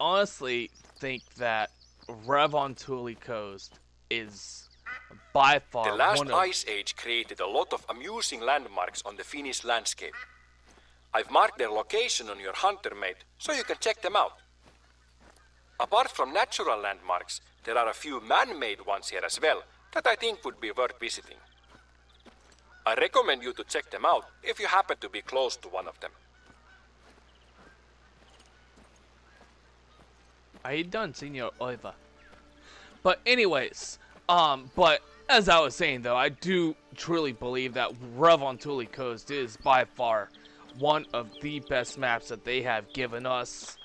honestly think that Revontuli Coast is by far The last one of... ice age created a lot of amusing landmarks on the Finnish landscape. I've marked their location on your hunter mate, so you can check them out. Apart from natural landmarks, there are a few man-made ones here as well that I think would be worth visiting. I recommend you to check them out if you happen to be close to one of them. Are you done, Senor Oiva? But anyways, but as I was saying though, I do truly believe that Revontuli Coast is by far one of the best maps that they have given us.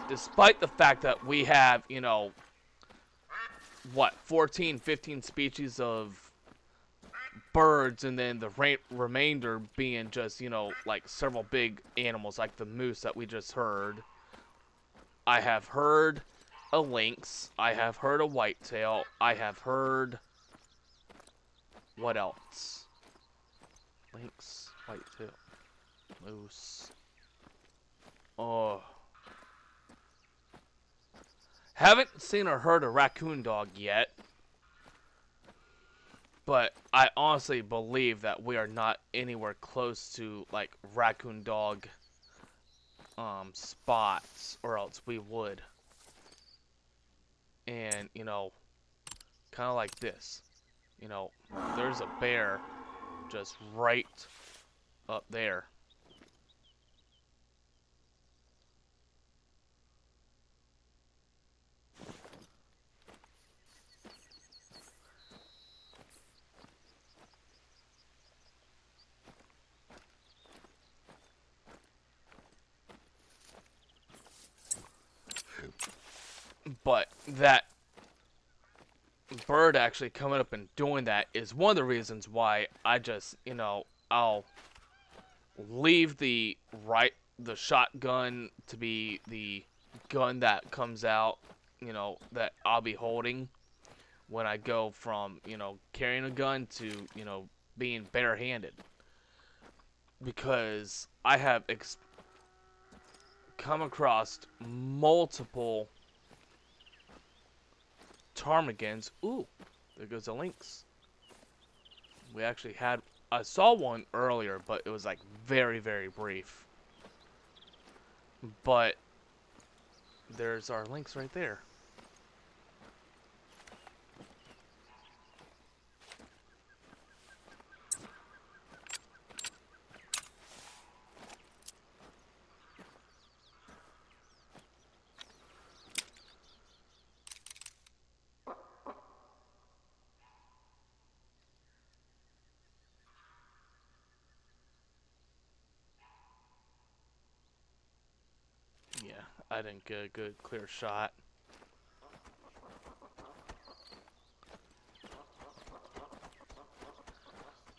Despite the fact that we have, you know, what, 14, 15 species of birds, and then the remainder being just, you know, like several big animals like the moose that we just heard. I have heard a lynx. I have heard a whitetail. I have heard... what else? Lynx, whitetail, moose. Oh. Haven't seen or heard a raccoon dog yet. But I honestly believe that we are not anywhere close to, like, raccoon dog spots, or else we would. And, you know, kind of like this. You know, there's a bear just right up there. But that bird actually coming up and doing that is one of the reasons why I just, you know, I'll leave the shotgun to be the gun that comes out, you know, that I'll be holding when I go from, you know, carrying a gun to, you know, being barehanded. Because I have come across multiple ptarmigans. Ooh, there goes a lynx. We actually had... I saw one earlier, but it was like very, very brief. But there's our lynx right there. Yeah, I didn't get a good clear shot.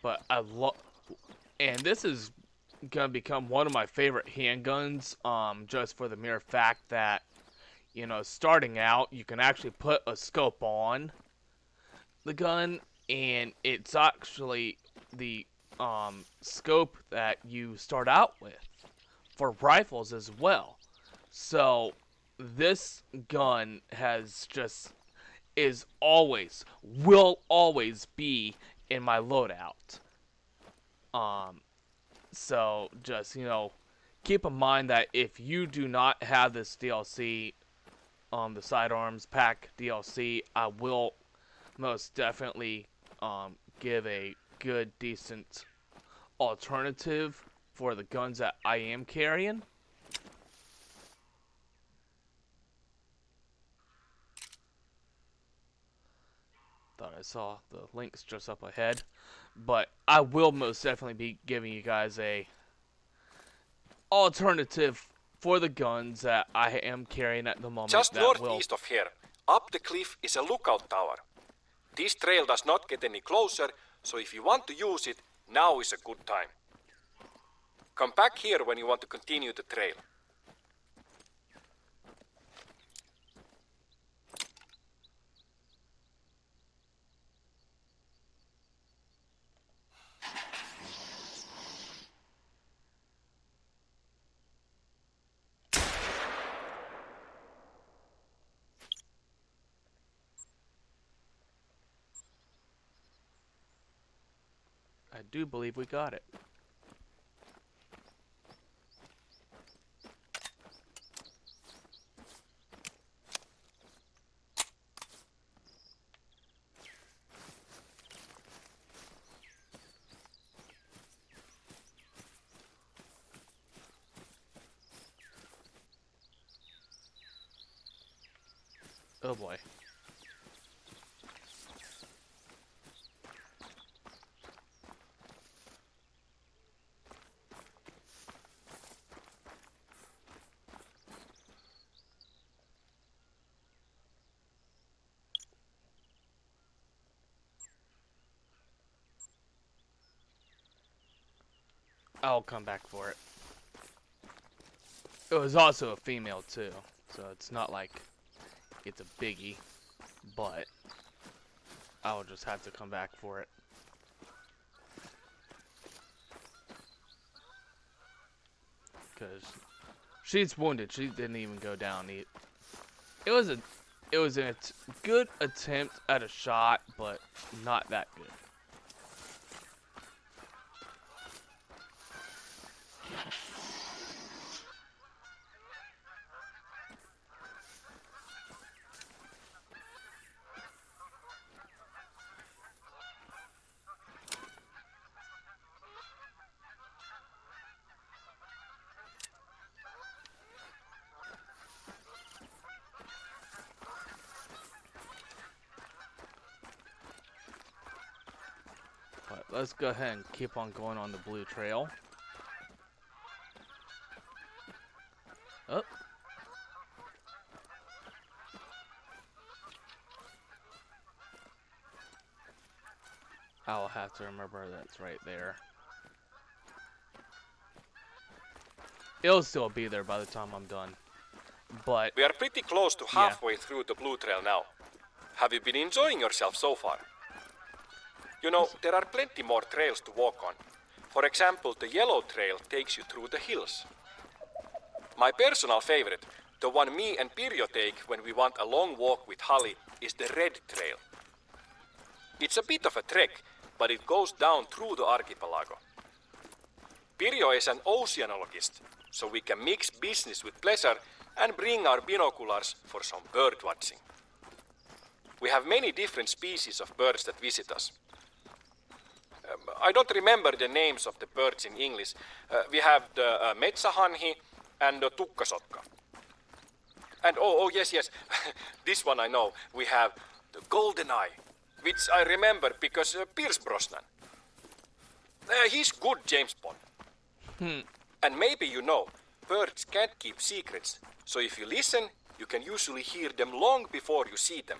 But I love... And this is gonna become one of my favorite handguns. Just for the mere fact that, starting out, you can actually put a scope on the gun, and it's actually the scope that you start out with for rifles as well. So this gun will always be in my loadout. So just, keep in mind that if you do not have this DLC, the sidearms pack DLC, I will most definitely give a good, decent alternative for the guns that I am carrying. Thought I saw the links just up ahead, but I will most definitely be giving you guys a alternative for the guns that I am carrying at the moment. Just that northeast of here, up the cliff is a lookout tower. This trail does not get any closer, so if you want to use it, now is a good time. Come back here when you want to continue the trail. I do believe we got it. Oh boy. I'll come back for it. It was also a female too, so it's not like it's a biggie, but I'll just have to come back for it. Because she's wounded. She didn't even go down. It was a good attempt at a shot, but not that good. But let's go ahead and keep on going on the blue trail. Oh. I'll have to remember that's right there. It'll still be there by the time I'm done. But we are pretty close to halfway through the blue trail now. Have you been enjoying yourself so far? You know, there are plenty more trails to walk on. For example, the yellow trail takes you through the hills. My personal favorite, the one me and Pirjo take when we want a long walk with Holly, is the red trail. It's a bit of a trek, but it goes down through the archipelago. Pirjo is an oceanologist, so we can mix business with pleasure and bring our binoculars for some bird watching. We have many different species of birds that visit us. I don't remember the names of the birds in English. We have the metsähanhi and the tukkasotka. And yes, this one I know. We have the golden eye, which I remember because Pierce Brosnan. He's good James Bond. And maybe you know, birds can't keep secrets, so if you listen, you can usually hear them long before you see them.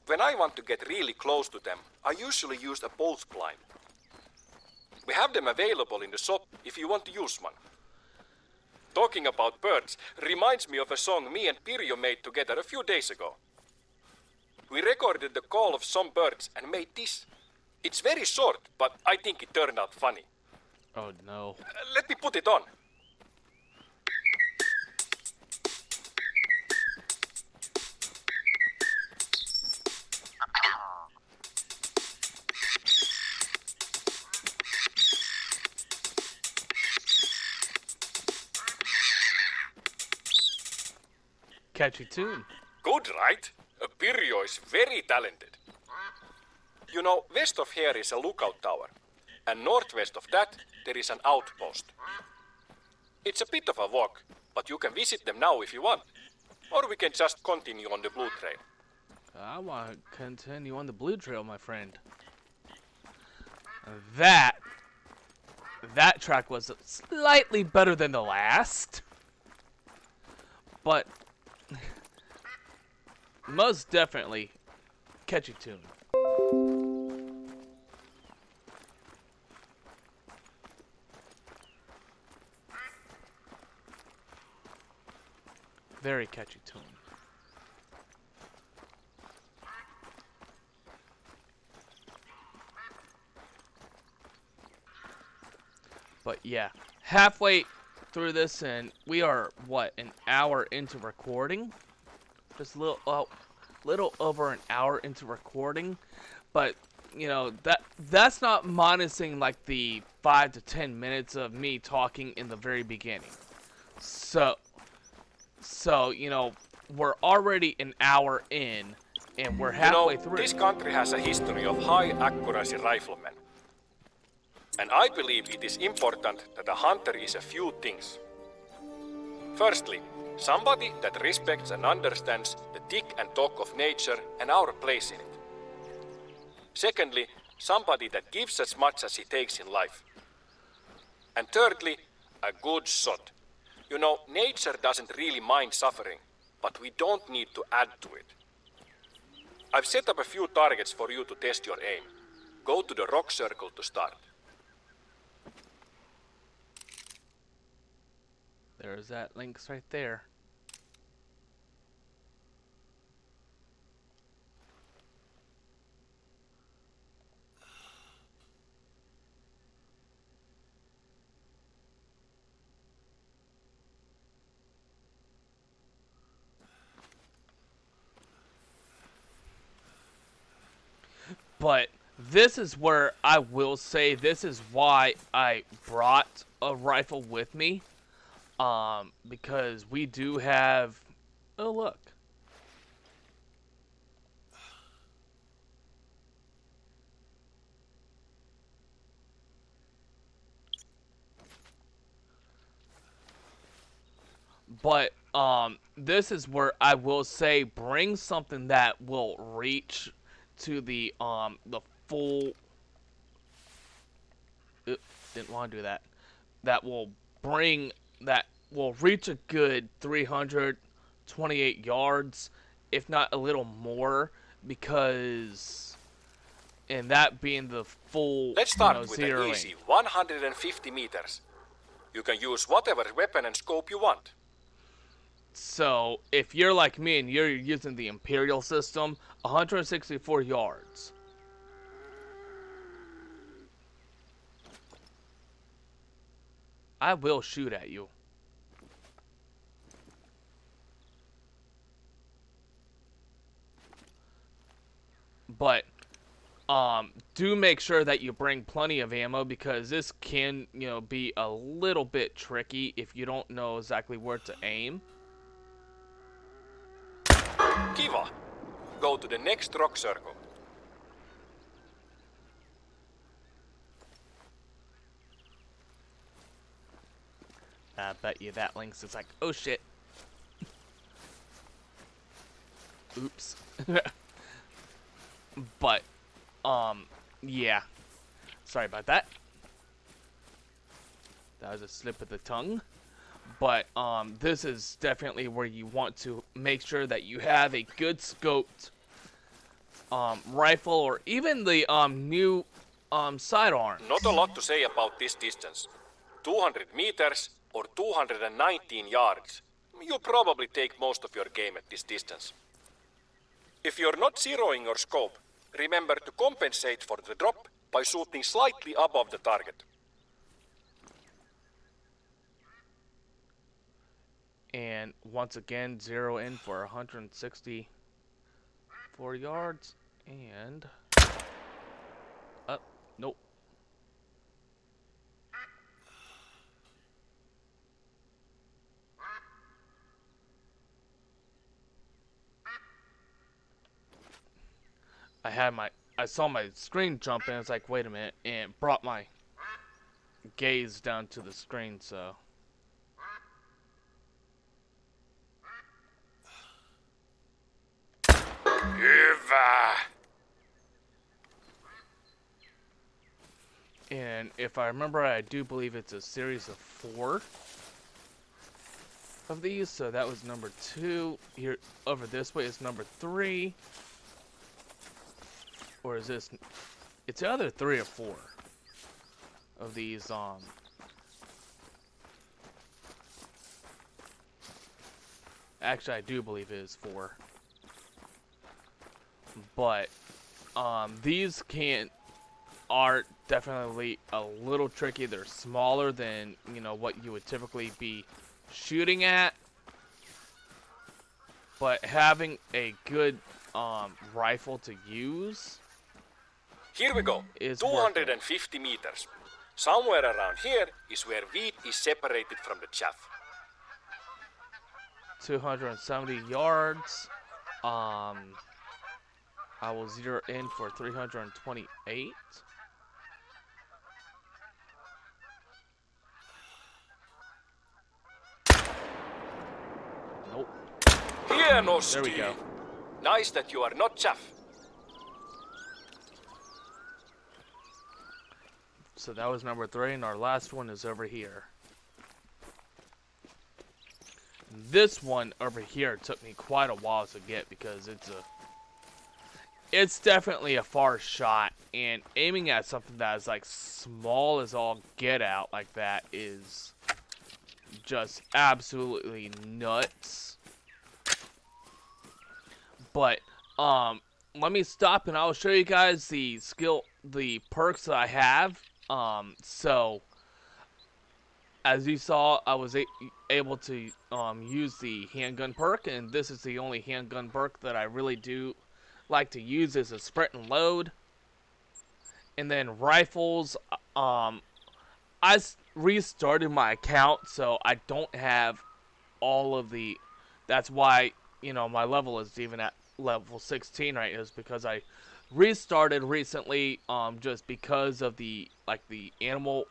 When I want to get really close to them, I usually use a bolt blind. We have them available in the shop if you want to use one. Talking about birds reminds me of a song me and Pirjo made together a few days ago. We recorded the call of some birds and made this. It's very short, but I think it turned out funny. Oh no. Let me put it on. Catchy tune. Good, right? Pirjo is very talented. You know, west of here is a lookout tower, and northwest of that there is an outpost. It's a bit of a walk, but you can visit them now if you want. Or we can just continue on the Blue Trail. I want to continue on the Blue Trail, my friend. That track was slightly better than the last, but most definitely catchy tune. Very catchy tune. But yeah, halfway through this, and we are what, an hour into recording? Just a little over an hour into recording. But you know, that's not minusing like the 5 to 10 minutes of me talking in the very beginning. So you know, we're already an hour in, and we're halfway through. This country has a history of high accuracy riflemen. And I believe it is important that a hunter is a few things. Firstly, somebody that respects and understands the tick and talk of nature and our place in it. Secondly, somebody that gives as much as he takes in life. And thirdly, a good shot. You know, nature doesn't really mind suffering, but we don't need to add to it. I've set up a few targets for you to test your aim. Go to the rock circle to start. There's that links right there. But this is where I will say this is why I brought a rifle with me. Because we do have... Oh, look. But, this is where I will say bring something that will reach to the full... Oops, didn't want to do that. That will bring... That will reach a good 328 yards, if not a little more, because... And that being the full, Let's start with an zeroing. easy 150 meters. You can use whatever weapon and scope you want. So, if you're like me and you're using the Imperial system, 164 yards. I will shoot at you. But, do make sure that you bring plenty of ammo, because this can, be a little bit tricky if you don't know exactly where to aim. Kiva! Go to the next rock circle. I bet you that links is like, oh shit. Oops. But, yeah. Sorry about that. That was a slip of the tongue. But, this is definitely where you want to make sure that you have a good scoped, rifle, or even the, new, sidearms. Not a lot to say about this distance. 200 meters or 219 yards. You'll probably take most of your game at this distance. If you're not zeroing your scope, remember to compensate for the drop by shooting slightly above the target. And once again, zero in for 164 yards. And... nope. I saw my screen jump and it's like, wait a minute, and it brought my gaze down to the screen, so. And if I remember, I do believe it's a series of 4 of these, so that was number 2. Here, over this way is number 3. Or is this... It's either 3 or 4 of these, Actually, I do believe it is 4. But, these are definitely a little tricky. They're smaller than, you know, what you would typically be shooting at. But having a good, rifle to use... Here we go. 250 meters. Somewhere around here is where wheat is separated from the chaff. 270 yards. I will zero in for 328. Nope. Here, no There we go. Nice that you are not chaff. So that was number 3, and our last one is over here. This one over here took me quite a while to get because it's definitely a far shot, and aiming at something that is like small as all get out like that is just absolutely nuts. But let me stop and I'll show you guys the perks that I have. So as you saw, I was able to use the handgun perk, and this is the only handgun perk that I really do like to use, is a sprint and load. And then rifles, I restarted my account, so I don't have all of the, that's why, you know, my level is even at level 16 right now, is because I restarted recently, just because of the animal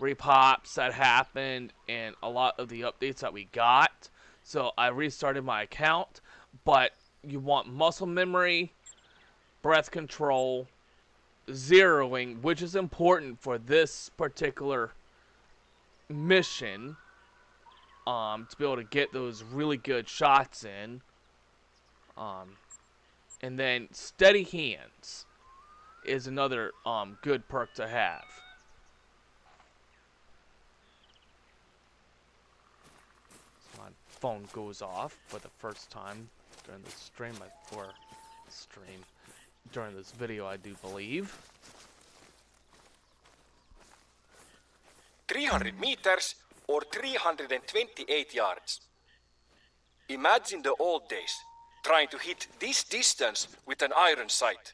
repops that happened and a lot of the updates that we got. So I restarted my account, but you want muscle memory, breath control, zeroing, which is important for this particular mission, to be able to get those really good shots in. And then steady hands is another good perk to have. So my phone goes off for the first time during the stream, during this video, I do believe. 300 meters or 328 yards. Imagine the old days, trying to hit this distance with an iron sight.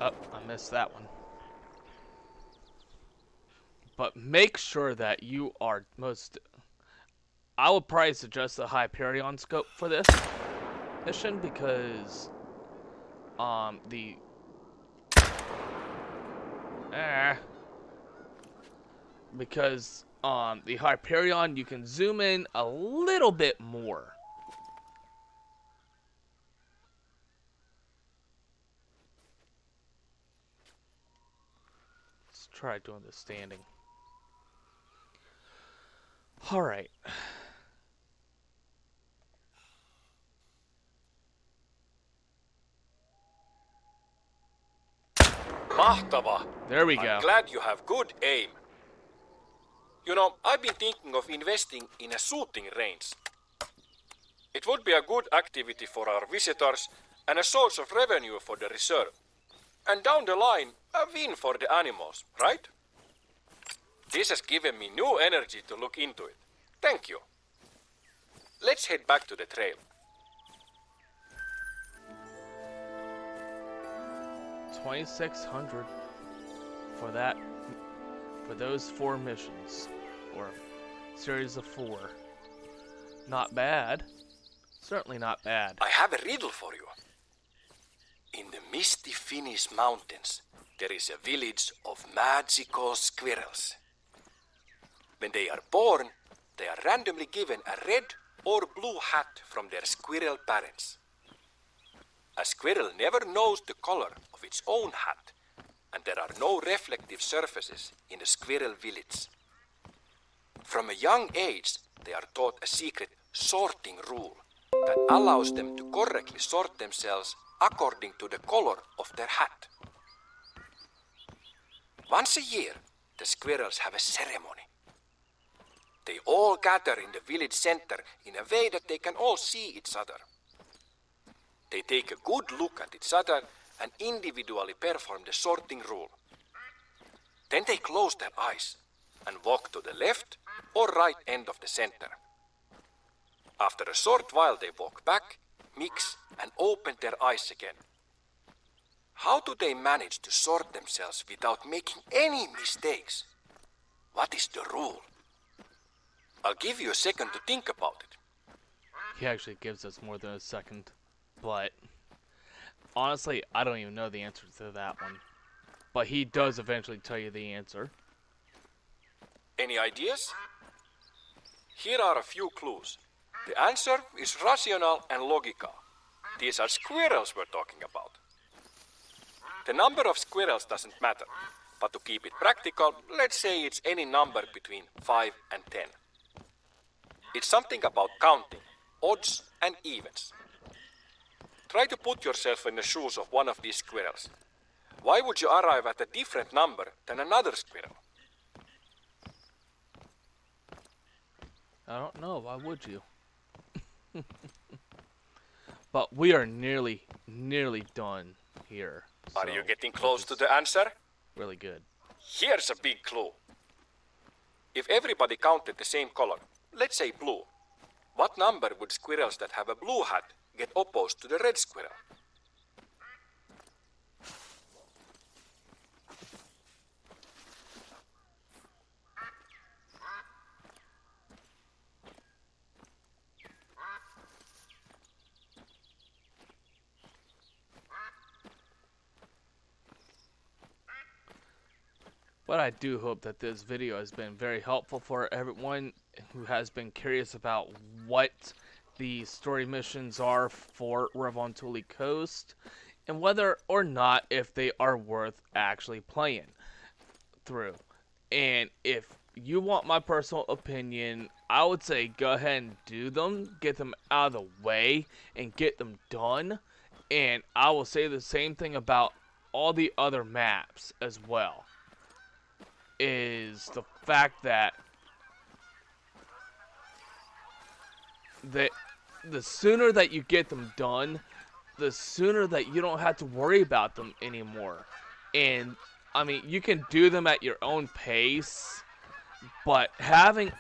Oh, I missed that one. But make sure that you are I would probably suggest the Hyperion scope for this mission, because the Hyperion, you can zoom in a little bit more. Let's try doing this standing. Alright. Mahtava! There we I'm go. glad you have good aim. You know, I've been thinking of investing in a shooting range. It would be a good activity for our visitors and a source of revenue for the reserve. And down the line, a win for the animals, right? This has given me new energy to look into it. Thank you. Let's head back to the trail. 2,600 for that, for those 4 missions, or series of 4. Not bad. Certainly not bad. I have a riddle for you. In the misty Finnish mountains, there is a village of magical squirrels. When they are born, they are randomly given a red or blue hat from their squirrel parents. A squirrel never knows the color of its own hat, and there are no reflective surfaces in the squirrel village. From a young age, they are taught a secret sorting rule that allows them to correctly sort themselves according to the color of their hat. Once a year, the squirrels have a ceremony. They all gather in the village center in a way that they can all see each other. They take a good look at each other and individually perform the sorting rule. Then they close their eyes and walk to the left or right end of the center. After a short while they walk back, mix and open their eyes again. How do they manage to sort themselves without making any mistakes? What is the rule? I'll give you a second to think about it. He actually gives us more than a second, but honestly, I don't even know the answer to that one. But he does eventually tell you the answer. Any ideas? Here are a few clues. The answer is rational and logical. These are squirrels we're talking about. The number of squirrels doesn't matter, but to keep it practical, let's say it's any number between 5 and 10. It's something about counting, odds and evens. Try to put yourself in the shoes of one of these squirrels. Why would you arrive at a different number than another squirrel? I don't know, why would you? But we are nearly done here. Are so you getting close to the answer? Really good. Here's a big clue. If everybody counted the same color, let's say blue, what number would squirrels that have a blue hat get opposed to the red squirrel? But I do hope that this video has been very helpful for everyone who has been curious about what the story missions are for Revontuli Coast and whether or not if they are worth actually playing through. And if you want my personal opinion, I would say go ahead and do them, get them out of the way, and get them done. And I will say the same thing about all the other maps as well. Is the fact that the sooner that you get them done, the sooner that you don't have to worry about them anymore. And I mean, you can do them at your own pace, but having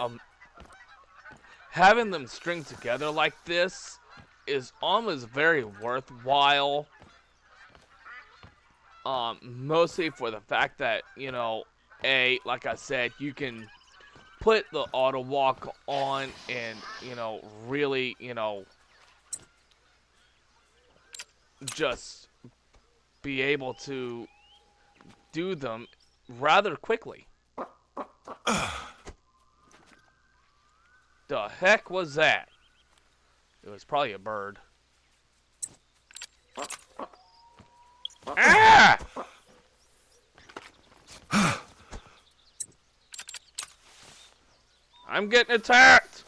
them string together like this is almost very worthwhile. Mostly for the fact that, you know, like I said, you can put the auto walk on and, you know, really, you know, just be able to do them rather quickly. The heck was that? It was probably a bird. Ah! I'm getting attacked!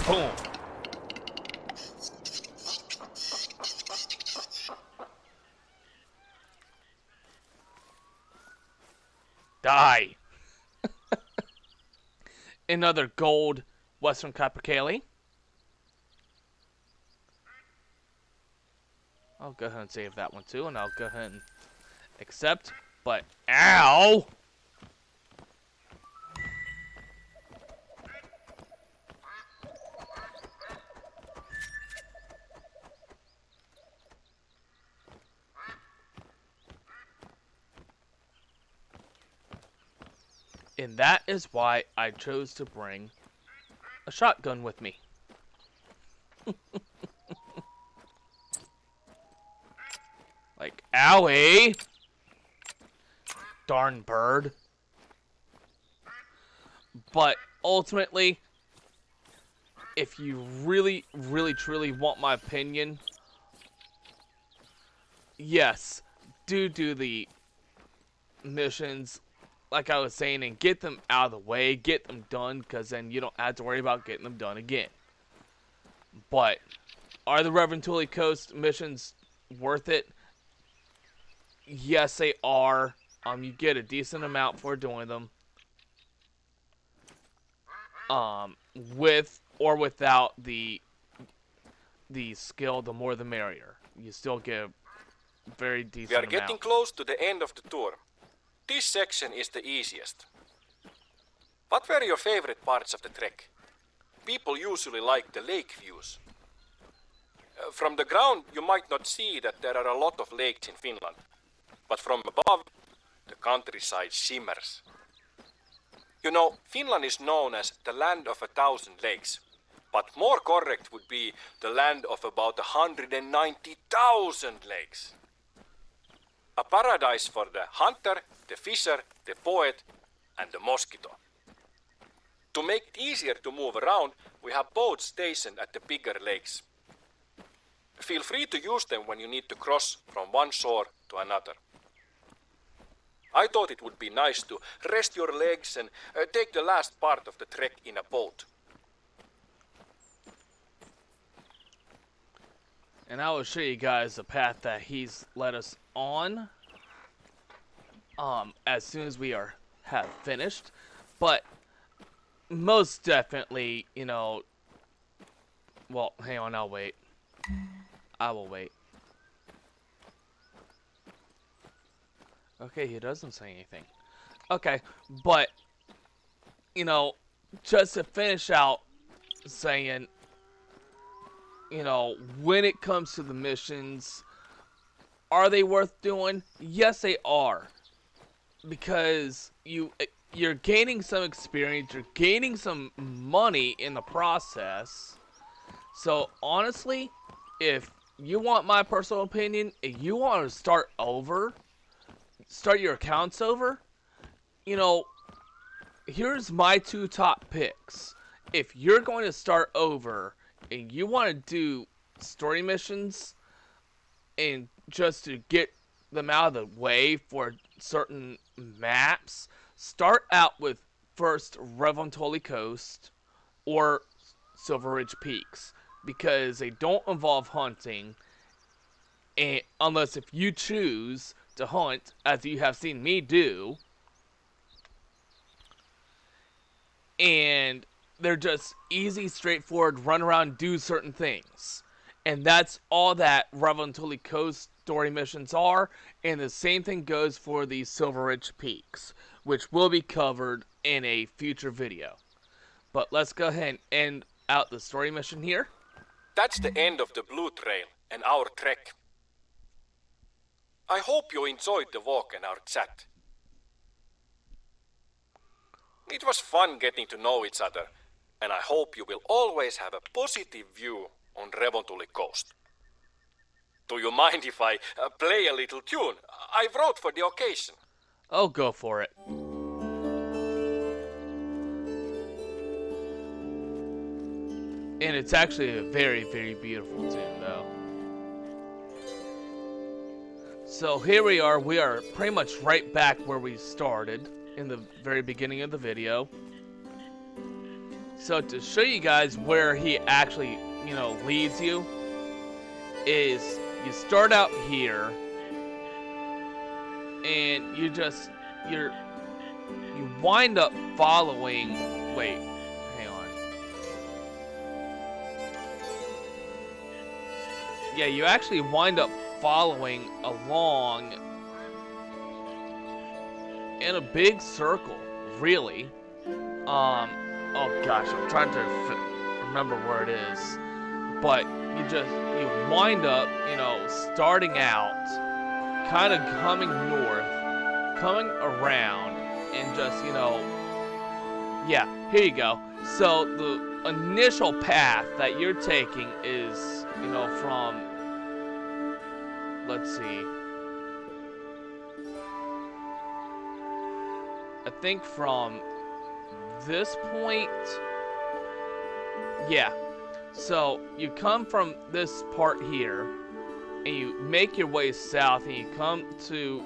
Boom. Die. Another gold Western Capercaillie. I'll go ahead and save that one too, and I'll go ahead and accept. But, ow! And that is why I chose to bring a shotgun with me. Like, owie! Darn bird. But ultimately, if you really, really, truly want my opinion, yes, do the missions like I was saying, and get them out of the way, get them done, because then you don't have to worry about getting them done again. But are the Revontuli Coast missions worth it? Yes, they are. You get a decent amount for doing them. With or without the skill, the more the merrier. You still get a very decent amount. We are getting close to the end of the tour. This section is the easiest. What were your favorite parts of the trek? People usually like the lake views. From the ground, you might not see that there are a lot of lakes in Finland. But from above, the countryside shimmers. You know, Finland is known as the land of 1,000 lakes. But more correct would be the land of about 190,000 lakes. A paradise for the hunter, the fisher, the poet, and the mosquito. To make it easier to move around, we have boats stationed at the bigger lakes. Feel free to use them when you need to cross from one shore to another. I thought it would be nice to rest your legs and take the last part of the trek in a boat. And I will show you guys the path that he's led us on. As soon as we have finished. But most definitely, you know, well, hang on, I'll wait. I will wait. Okay, he doesn't say anything. Okay, but, you know, just to finish out saying, you know, when it comes to the missions, are they worth doing? Yes, they are. Because you're gaining some experience, you're gaining some money in the process. So, honestly, if you want my personal opinion, if you want to start over, start your accounts over, you know, here's my two top picks. If you're going to start over and you want to do story missions and just to get them out of the way for certain maps, start out with first Revontuli Coast or Silver Ridge Peaks, because they don't involve hunting, and unless if you choose to hunt, as you have seen me do, and they're just easy, straightforward, run around, do certain things. And that's all that Revontuli Coast story missions are, and the same thing goes for the Silver Ridge Peaks, which will be covered in a future video. But let's go ahead and end out the story mission here. That's the end of the Blue Trail and our trek. I hope you enjoyed the walk and our chat. It was fun getting to know each other, and I hope you will always have a positive view on Revontuli Coast. Do you mind if I play a little tune I wrote for the occasion? Oh, go for it. And it's actually a very, very beautiful tune, though. So here we are pretty much right back where we started. in the very beginning of the video. So to show you guys where he actually, leads you, is you start out here, and you wind up following. Wait, hang on. Yeah, you actually wind up following along in a big circle, really. Oh gosh, I'm trying to remember where it is. But you wind up, starting out, kind of coming north, coming around, and just, yeah, here you go. So the initial path that you're taking is, from, let's see, I think from this point, yeah. So you come from this part here, and you make your way south, and you come to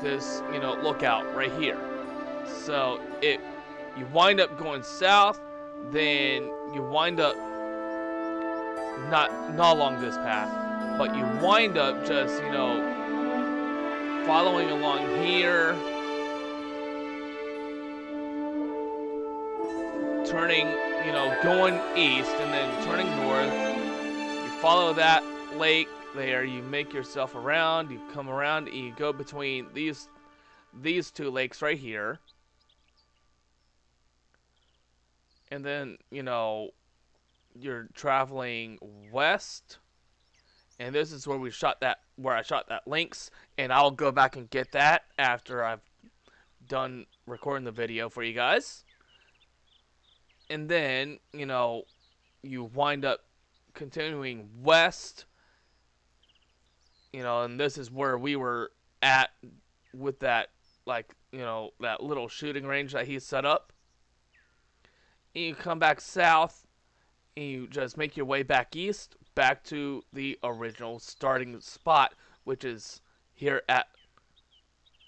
this, lookout right here. So you wind up going south, then you wind up not along this path, but you wind up just, following along here, turning, going east and then turning north. You follow that lake there, you make yourself around, you come around, and you go between these two lakes right here. And then, you're traveling west. And this is where I shot that lynx, and I'll go back and get that after I've done recording the video for you guys. And then, you wind up continuing west, and this is where we were at with that, that little shooting range that he set up. And you come back south, and you just make your way back east, back to the original starting spot, which is here at,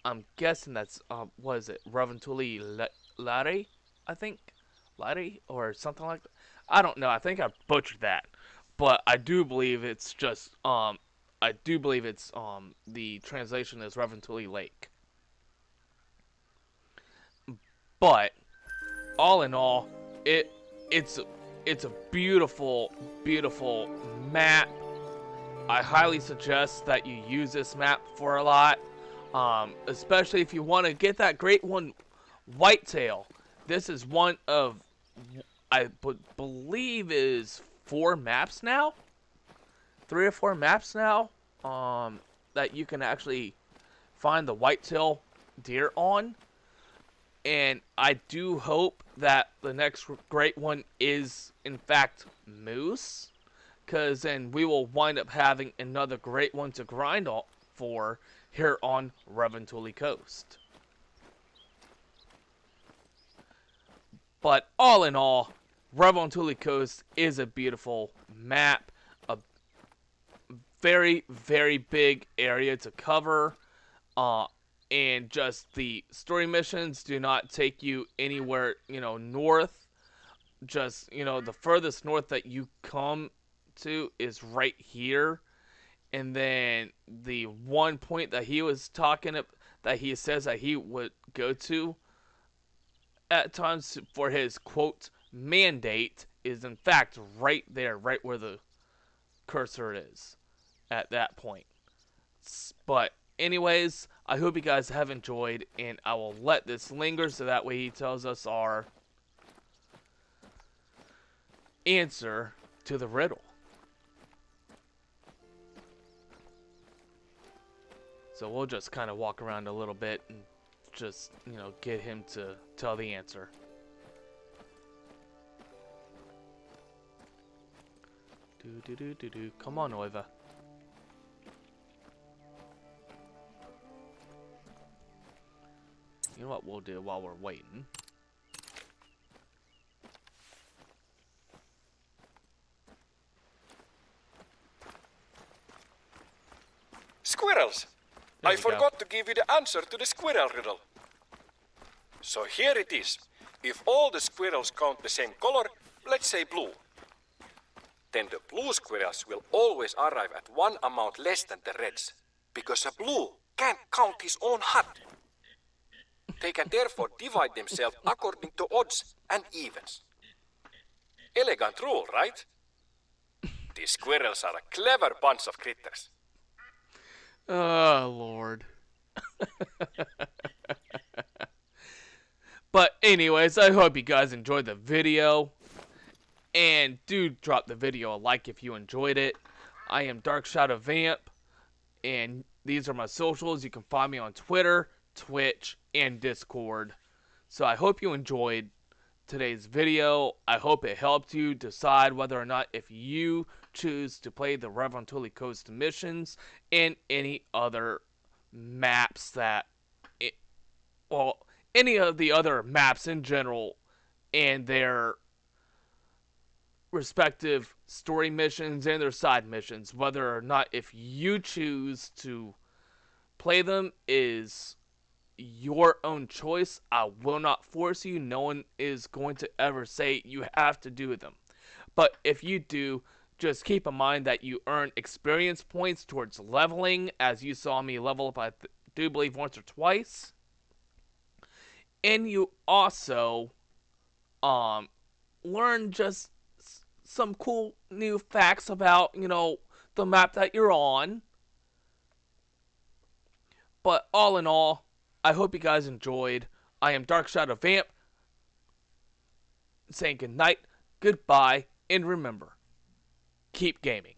I'm guessing that's, what is it, Revontuli Coast, I think? Lari or something like that. I don't know. I think I butchered that, but I do believe it's just the translation is Revontuli Lake. But all in all, it's a beautiful map. I highly suggest that you use this map for a lot, especially if you want to get that great one, whitetail. This is one of, I believe, is 4 maps now, 3 or 4 maps now, that you can actually find the whitetail deer on. And I do hope that the next great one is, in fact, moose, because then we will wind up having another great one to grind for here on Revontuli Coast. But all in all, Revontuli Coast is a beautiful map, a very, very big area to cover, and just the story missions do not take you anywhere, north. Just, the furthest north that you come to is right here. And then the one point that he was talking about, that he says that he would go to at times for his, quote, mandate, is in fact right there, right where the cursor is at that point. But anyways, I hope you guys have enjoyed, and I will let this linger so that way he tells us our answer to the riddle. So we'll just kind of walk around a little bit and just, get him to tell the answer. Come on, Oiva. You know what we'll do while we're waiting? Squirrels! I forgot to give you the answer to the squirrel riddle. So here it is. If all the squirrels count the same color, let's say blue, then the blue squirrels will always arrive at one amount less than the reds, because a blue can't count his own hut. They can therefore divide themselves according to odds and evens. Elegant rule, right? These squirrels are a clever bunch of critters. Oh, Lord. But anyways, I hope you guys enjoyed the video. And do drop the video a like if you enjoyed it. I am Dark Shadow Vamp. And these are my socials. You can find me on Twitter, Twitch, and Discord. So I hope you enjoyed today's video. I hope it helped you decide whether or not if you choose to play the Revontuli Coast missions and any other maps that, any of the other maps in general and their respective story missions and their side missions, whether or not if you choose to play them is your own choice. I will not force you. No one is going to ever say you have to do them. But if you do, just keep in mind that you earn experience points towards leveling, as you saw me level up, I do believe, once or twice. And you also learn just some cool new facts about, the map that you're on. But all in all, I hope you guys enjoyed. I am Dark Shadow Vamp, saying good night, goodbye, and remember, keep gaming.